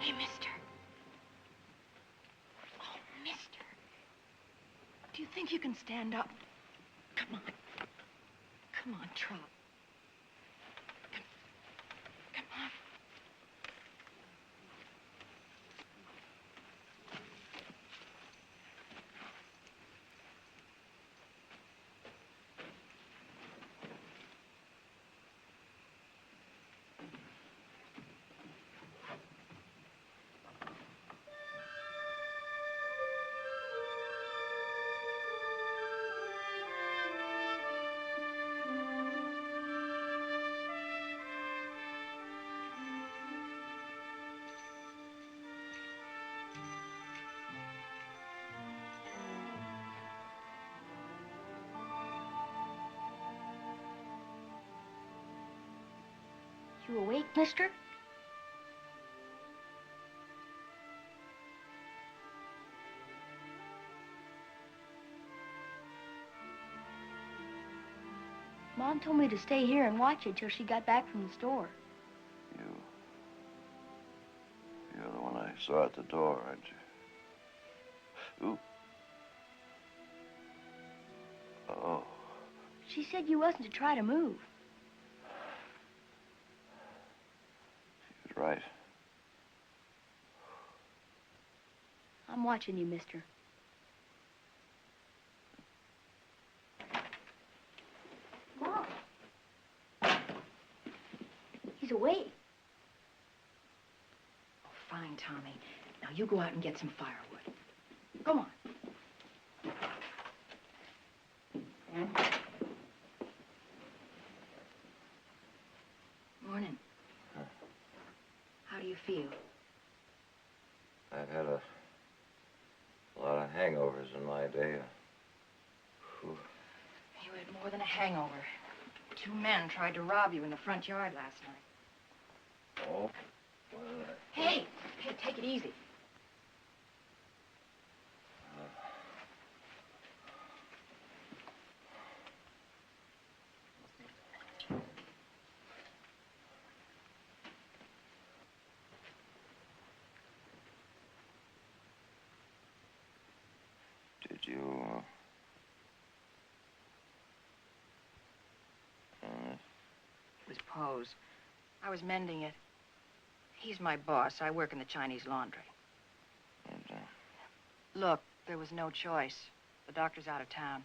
Speaker 10: Hey, mister. Oh, mister. Do you think you can stand up? Come on. Come on, Trot. Come on.
Speaker 16: You awake, mister? Mom told me to stay here and watch it till she got back from the store.
Speaker 14: You're the one I saw at the door, aren't you? Ooh. Oh.
Speaker 16: She said you wasn't to try to move.
Speaker 14: She was right.
Speaker 16: I'm watching you, mister. Mom. He's awake.
Speaker 17: Oh, fine, Tommy. Now you go out and get some firewood. Go on. Morning. How do you feel?
Speaker 14: I've had a lot of hangovers in my day. Whew.
Speaker 17: You had more than a hangover. 2 men tried to rob you in the front yard last night.
Speaker 14: Oh?
Speaker 17: Hey, take it easy.
Speaker 14: Did you,
Speaker 17: It was Poe's. I was mending it. He's my boss. I work in the Chinese laundry. Look, there was no choice. The doctor's out of town.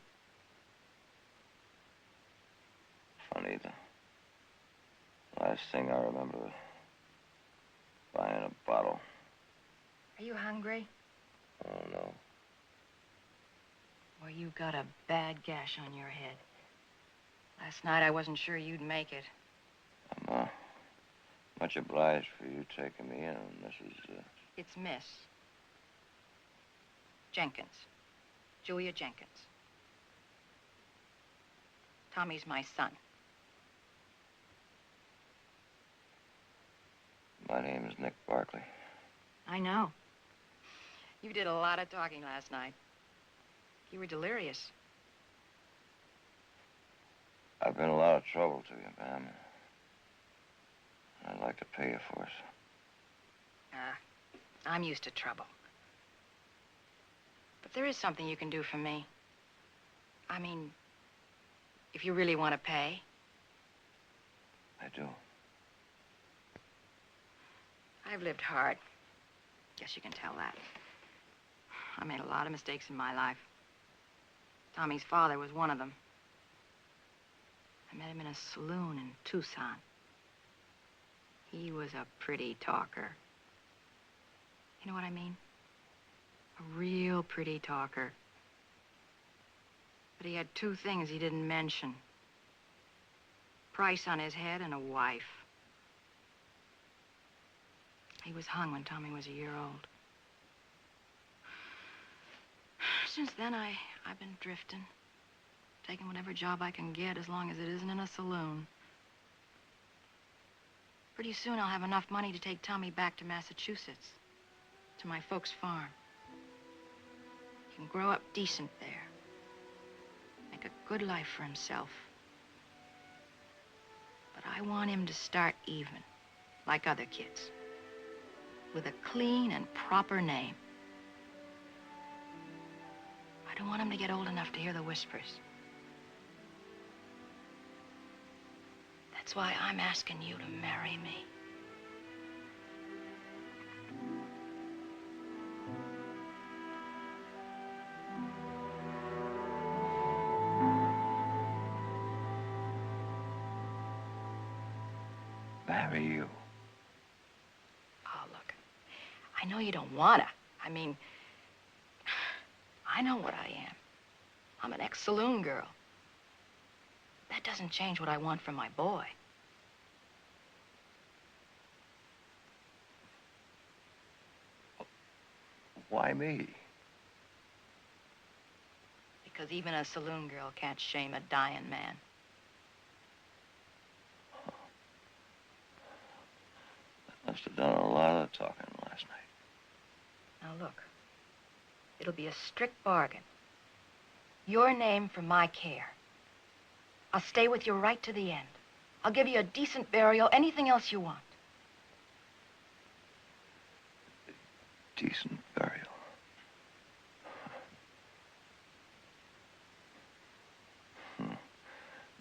Speaker 14: funny, the last thing I remember was buying a bottle.
Speaker 17: Are you hungry?
Speaker 14: Oh, no.
Speaker 17: Well, you got a bad gash on your head. Last night, I wasn't sure you'd make it.
Speaker 14: I'm, much obliged for you taking me in, Mrs.
Speaker 17: It's Miss Jenkins. Julia Jenkins. Tommy's my son.
Speaker 14: My name is Nick Barkley.
Speaker 17: I know. You did a lot of talking last night. You were delirious.
Speaker 14: I've been a lot of trouble to you, ma'am. I'd like to pay you for it.
Speaker 17: I'm used to trouble. But there is something you can do for me. I mean, if you really want to pay.
Speaker 14: I do.
Speaker 17: I've lived hard. Guess you can tell that. I made a lot of mistakes in my life. Tommy's father was one of them. I met him in a saloon in Tucson. He was a pretty talker. You know what I mean? A real pretty talker. But he had two things he didn't mention. Price on his head and a wife. He was hung when Tommy was a year old. Since then, I've been drifting. Taking whatever job I can get as long as it isn't in a saloon. Pretty soon I'll have enough money to take Tommy back to Massachusetts. To my folks' farm. He can grow up decent there. Make a good life for himself. But I want him to start even, like other kids. with a clean and proper name. I don't want him to get old enough to hear the whispers. That's why I'm asking you to marry me.
Speaker 14: Marry you.
Speaker 17: Oh, look, I know you don't wanna. I mean, I know what I am. I'm an ex-saloon girl. That doesn't change what I want from my boy.
Speaker 14: Why me?
Speaker 17: Because even a saloon girl can't shame a dying man.
Speaker 14: Must have done a lot of talking last night.
Speaker 17: Now look, it'll be a strict bargain. Your name for my care. I'll stay with you right to the end. I'll give you a decent burial, anything else you want.
Speaker 14: Decent burial.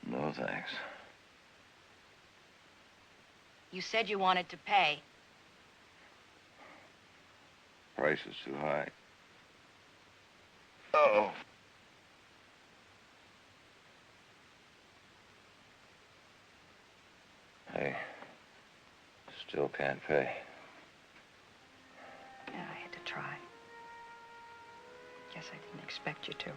Speaker 14: No, thanks.
Speaker 17: You said you wanted to pay.
Speaker 14: Price is too high. Oh. I still can't pay.
Speaker 17: Yeah, I had to try. Guess I didn't expect you to.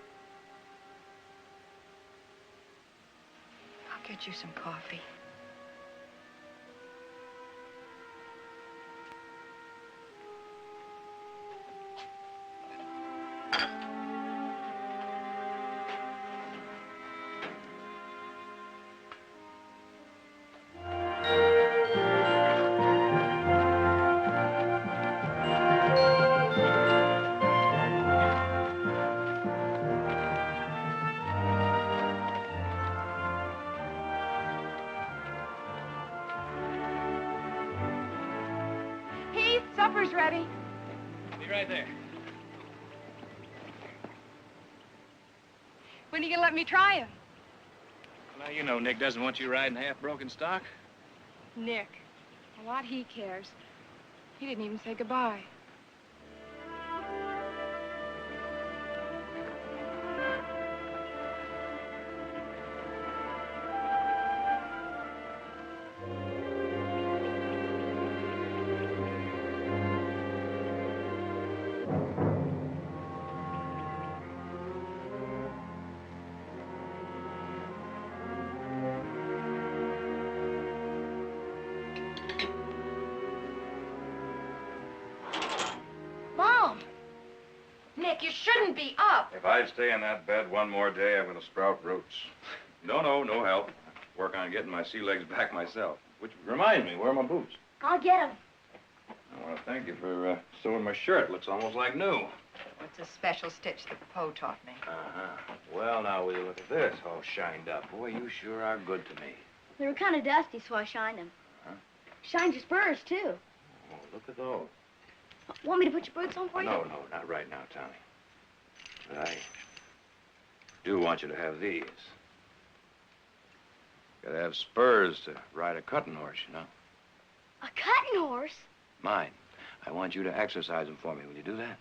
Speaker 17: I'll get you some coffee.
Speaker 10: Supper's ready.
Speaker 8: Be right there.
Speaker 10: When are you gonna let me try him?
Speaker 8: Well, now, you know Nick doesn't want you riding half-broken stock.
Speaker 10: Nick. A lot he cares. He didn't even say goodbye.
Speaker 17: Nick, you shouldn't be up.
Speaker 6: If I stay in that bed one more day, I'm going to sprout roots. No help. Work on getting my sea legs back myself. Which reminds me, where are my boots?
Speaker 16: I'll get him.
Speaker 6: I want to thank you for sewing my shirt. Looks almost like new.
Speaker 17: It's a special stitch that Poe taught me.
Speaker 6: Uh-huh. Well, now, will you look at this, all shined up. Boy, you sure are good to me.
Speaker 16: They were kind of dusty, so I shined them.
Speaker 6: Huh?
Speaker 16: Shined your spurs, too.
Speaker 6: Oh, look at those.
Speaker 16: Want me to put your boots on for you?
Speaker 6: No, not right now, Tommy. But I do want you to have these. Gotta have spurs to ride a cutting horse, you know.
Speaker 16: A cutting horse?
Speaker 6: Mine. I want you to exercise them for me. Will you do that?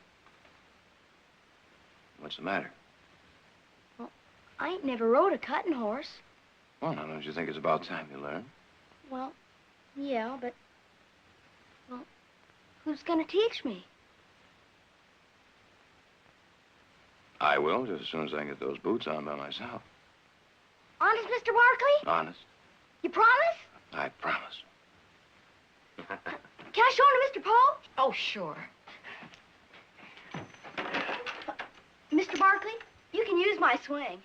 Speaker 6: What's the matter?
Speaker 16: Well, I ain't never rode a cutting horse.
Speaker 6: Well, now, don't you think it's about time you learn?
Speaker 16: Well, yeah, but... Well, who's gonna teach me?
Speaker 6: I will, just as soon as I get those boots on by myself.
Speaker 16: Honest, Mr. Barkley?
Speaker 6: Honest.
Speaker 16: You promise?
Speaker 6: I promise.
Speaker 16: Can I show him to Mr. Poe?
Speaker 17: Oh, sure.
Speaker 16: Mr. Barkley, you can use my swing.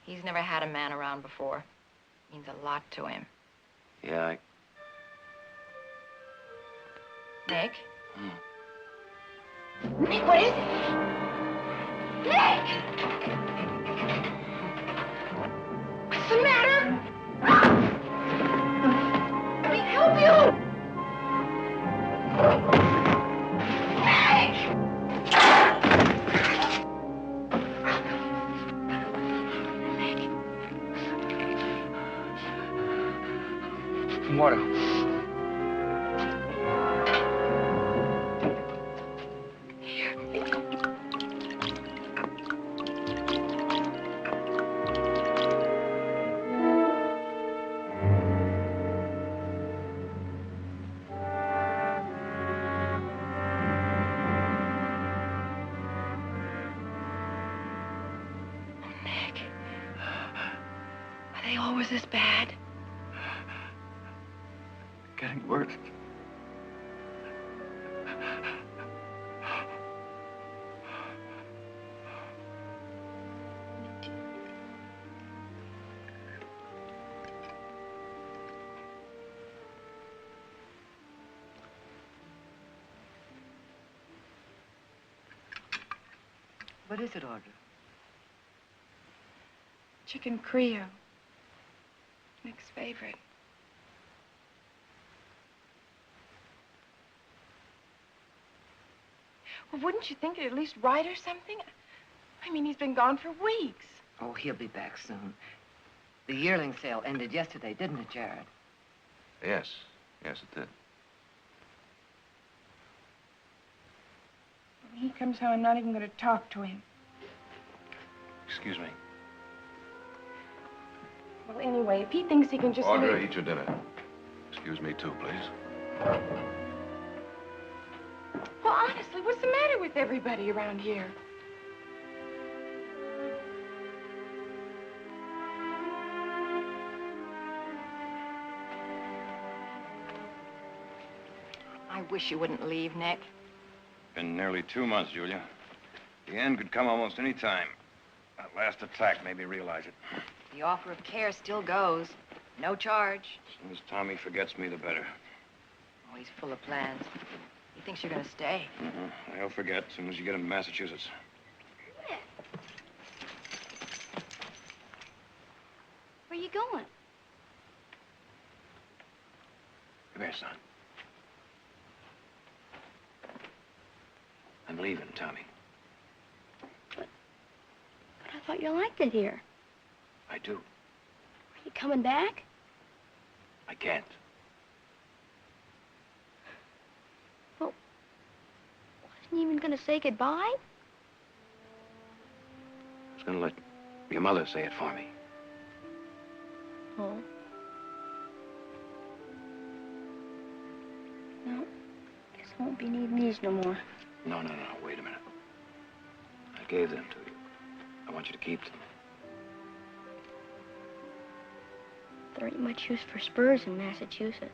Speaker 17: He's never had a man around before. Means a lot to him.
Speaker 6: Yeah,
Speaker 17: Nick?
Speaker 16: Nick, what is it? Nick! What's the matter?
Speaker 12: Some water.
Speaker 10: Are they always this bad?
Speaker 12: Getting worse.
Speaker 7: What is it, Audra?
Speaker 10: Chicken Creole. Nick's favorite. Well, wouldn't you think it'd at least write or something? I mean, he's been gone for weeks.
Speaker 7: Oh, he'll be back soon. The yearling sale ended yesterday, didn't it, Jared?
Speaker 6: Yes. Yes, it did.
Speaker 10: When he comes home, I'm not even going to talk to him.
Speaker 6: Excuse me.
Speaker 10: Well, anyway, if he thinks he can just
Speaker 6: Audra,
Speaker 10: leave...
Speaker 6: eat your dinner. Excuse me, too, please.
Speaker 10: Well, honestly, what's the matter with everybody around here?
Speaker 17: I wish you wouldn't leave, Nick.
Speaker 6: Been nearly 2 months, Julia. The end could come almost any time. That last attack made me realize it.
Speaker 17: The offer of care still goes. No charge.
Speaker 6: As soon as Tommy forgets me, the better.
Speaker 17: Oh, he's full of plans. He thinks you're going to stay.
Speaker 6: He'll forget as soon as you get him to Massachusetts.
Speaker 16: Where are you going?
Speaker 6: Come here, son. I'm leaving, Tommy.
Speaker 16: But I thought you liked it here.
Speaker 6: I do.
Speaker 16: Are you coming back?
Speaker 6: I can't.
Speaker 16: Well, wasn't you even going to say goodbye?
Speaker 6: I was going to let your mother say it for me.
Speaker 16: Oh. No, guess I won't be needing these no more.
Speaker 6: No, wait a minute. I gave them to you. I want you to keep them.
Speaker 16: There ain't much use for spurs in Massachusetts.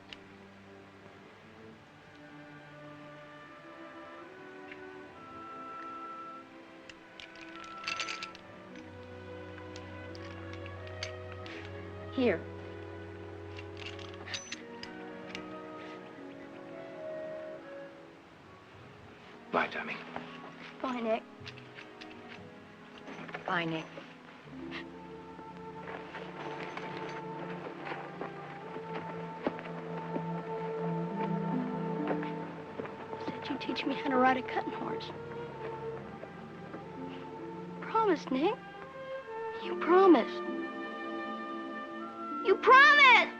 Speaker 16: Here.
Speaker 6: Bye, Tommy.
Speaker 16: Bye, Nick.
Speaker 17: Bye, Nick.
Speaker 16: Said you'd teach me how to ride a cutting horse. Promise, Nick. You promised. You promised!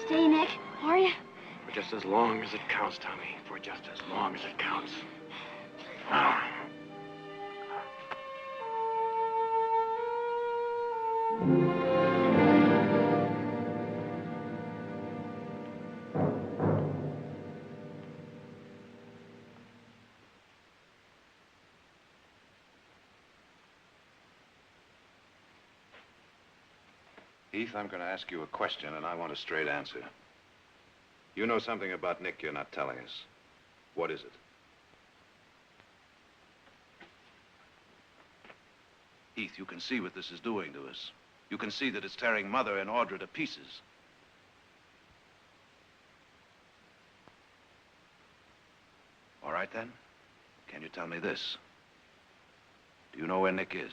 Speaker 16: Stay, Nick, are you?
Speaker 6: For just as long as it counts, Tommy. For just as long as it counts.
Speaker 3: Heath, I'm going to ask you a question, and I want a straight answer. You know something about Nick you're not telling us. What is it? Heath, you can see what this is doing to us. You can see that it's tearing Mother and Audra to pieces. All right, then. Can you tell me this? Do you know where Nick is?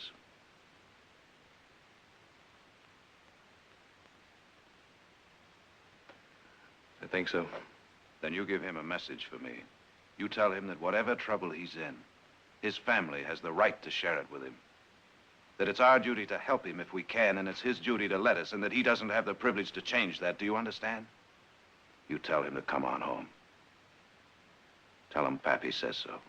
Speaker 12: I think so.
Speaker 3: Then you give him a message for me. You tell him that whatever trouble he's in, his family has the right to share it with him. That it's our duty to help him if we can, and it's his duty to let us, and that he doesn't have the privilege to change that. Do you understand? You tell him to come on home. Tell him Pappy says so.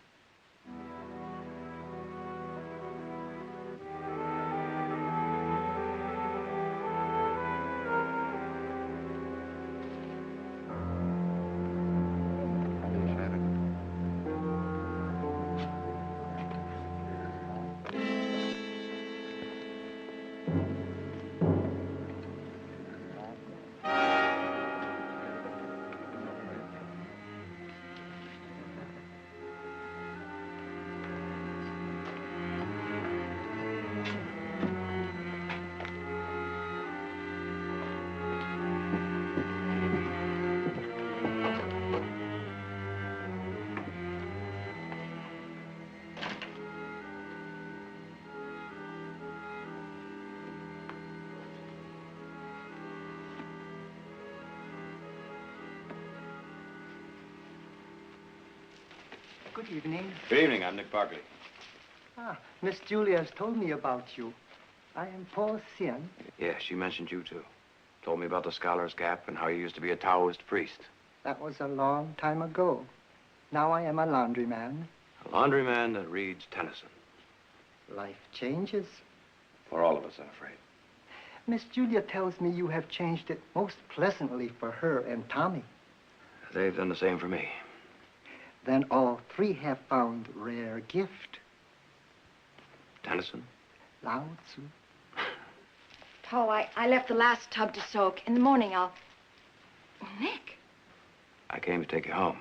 Speaker 18: Good evening.
Speaker 6: Good evening. I'm Nick Barkley.
Speaker 18: Ah, Miss Julia has told me about you. I am Paul Sian.
Speaker 12: Yeah, she mentioned you, too. Told me about the Scholar's Gap and how you used to be a Taoist priest.
Speaker 18: That was a long time ago. Now I am a laundryman.
Speaker 12: A laundryman that reads Tennyson.
Speaker 18: Life changes.
Speaker 12: For all of us, I'm afraid.
Speaker 18: Miss Julia tells me you have changed it most pleasantly for her and Tommy.
Speaker 12: They've done the same for me.
Speaker 18: Then all three have found rare gift.
Speaker 12: Tennyson?
Speaker 18: Lao Tzu.
Speaker 17: Paul, I left the last tub to soak. In the morning, I'll... Oh, Nick.
Speaker 12: I came to take you home.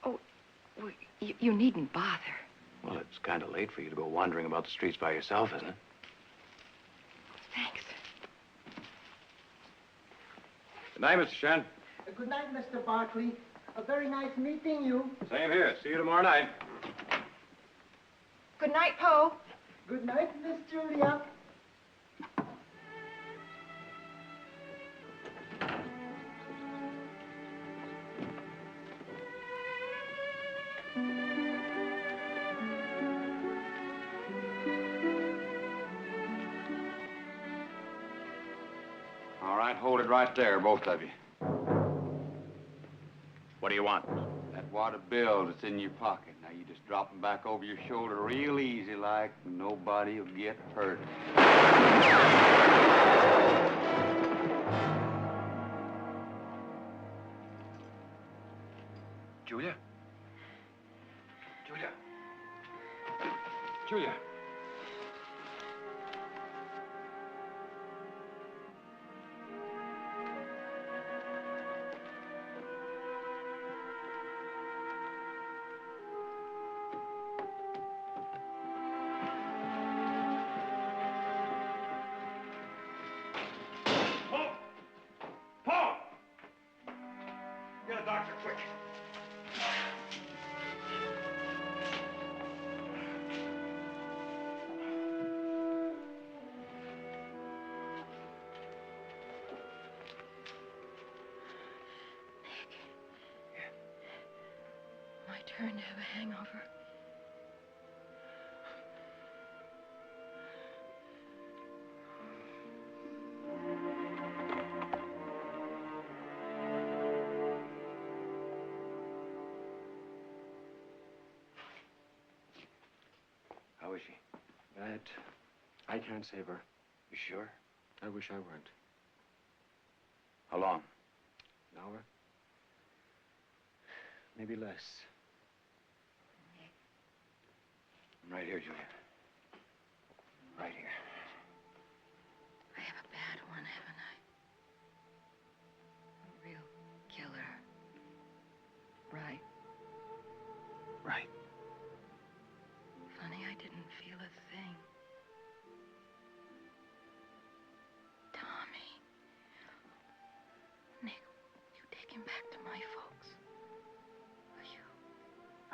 Speaker 17: Oh, well, you needn't bother.
Speaker 12: Well, it's kind of late for you to go wandering about the streets by yourself, isn't it?
Speaker 17: Thanks.
Speaker 6: Good night, Mr. Shen.
Speaker 18: Good night, Mr. Barkley. A very nice meeting you.
Speaker 6: Same here. See you tomorrow night.
Speaker 17: Good night, Poe.
Speaker 18: Good night, Miss Julia.
Speaker 6: All right, hold it right there, both of you. What do you want?
Speaker 19: That water bill that's in your pocket. Now you just drop them back over your shoulder real easy like, and nobody will get hurt.
Speaker 4: Julia? Julia? Julia?
Speaker 11: Get a doctor, quick.
Speaker 10: My turn to have a hangover.
Speaker 12: How is she?
Speaker 9: Bad. I can't save her.
Speaker 12: You sure?
Speaker 9: I wish I weren't.
Speaker 12: How long?
Speaker 9: An hour? Maybe less.
Speaker 12: I'm right here, Julia. Right here.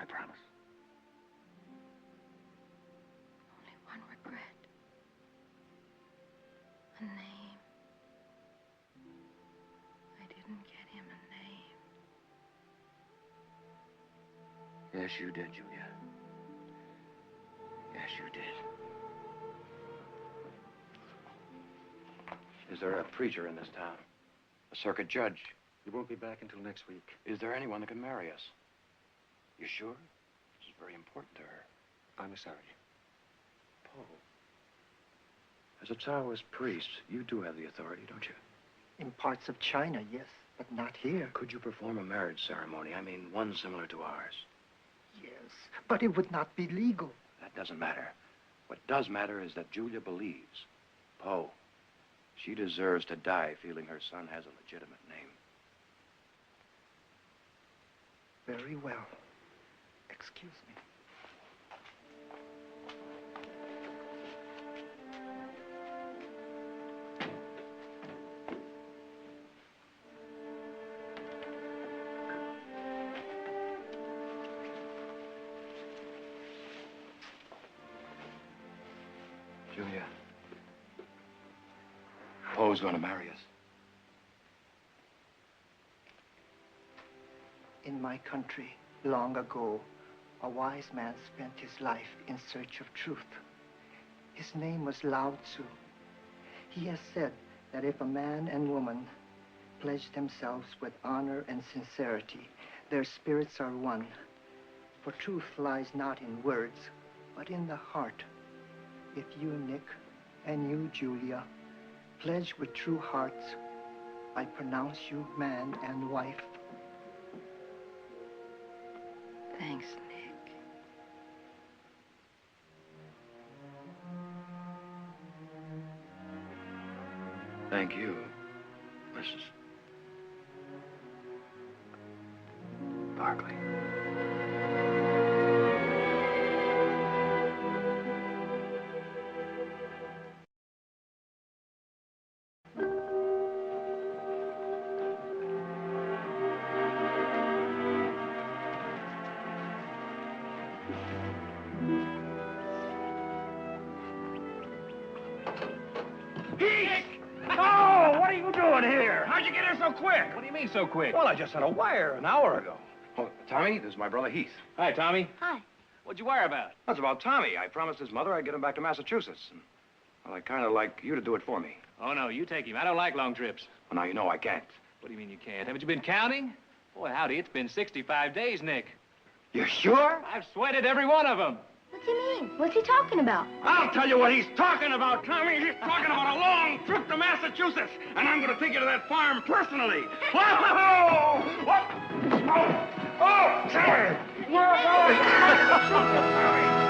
Speaker 14: I promise.
Speaker 16: Only one regret. A name. I didn't get him a name.
Speaker 14: Yes, you did, Julia. Yes, you did. Is there a preacher in this town? A circuit judge?
Speaker 12: He won't be back until next week.
Speaker 14: Is there anyone that can marry us? You sure? This is very important to her.
Speaker 12: I'm sorry.
Speaker 14: Paul, as a Taoist priest, you do have the authority, don't you?
Speaker 18: In parts of China, yes, but not here.
Speaker 14: Could you perform a marriage ceremony? I mean, one similar to ours.
Speaker 18: Yes, but it would not be legal.
Speaker 14: That doesn't matter. What does matter is that Julia believes. Poe, she deserves to die feeling her son has a legitimate name.
Speaker 18: Very well. Excuse me.
Speaker 14: Julia, Poe's going to marry us.
Speaker 18: In my country, long ago, a wise man spent his life in search of truth. His name was Lao Tzu. He has said that if a man and woman pledge themselves with honor and sincerity, their spirits are one. For truth lies not in words, but in the heart. If you, Nick, and you, Julia, pledge with true hearts, I pronounce you man and wife.
Speaker 16: Thanks, Nick.
Speaker 14: Thank you, Mrs. Barkley.
Speaker 11: Oh, what are you doing here? How'd you get here so quick?
Speaker 4: What do you mean so quick?
Speaker 11: Well, I just had a wire an hour ago.
Speaker 4: Oh, Tommy, this is my brother Heath.
Speaker 8: Hi, Tommy.
Speaker 16: Hi.
Speaker 8: What'd you wire about?
Speaker 4: That's about Tommy. I promised his mother I'd get him back to Massachusetts. And, well, I'd kind of like you to do it for me.
Speaker 8: Oh, no, you take him. I don't like long trips.
Speaker 4: Well, now you know I can't.
Speaker 8: What do you mean you can't? Haven't you been counting? Boy, howdy, it's been 65 days, Nick.
Speaker 4: You sure?
Speaker 8: I've sweated every one of them.
Speaker 16: What's he mean? What's he talking about?
Speaker 11: I'll tell you what he's talking about, Tommy. He's talking about a long trip to Massachusetts, and I'm going to take you to that farm personally. Whoa! What? Oh! Oh! Tommy! Where are you going?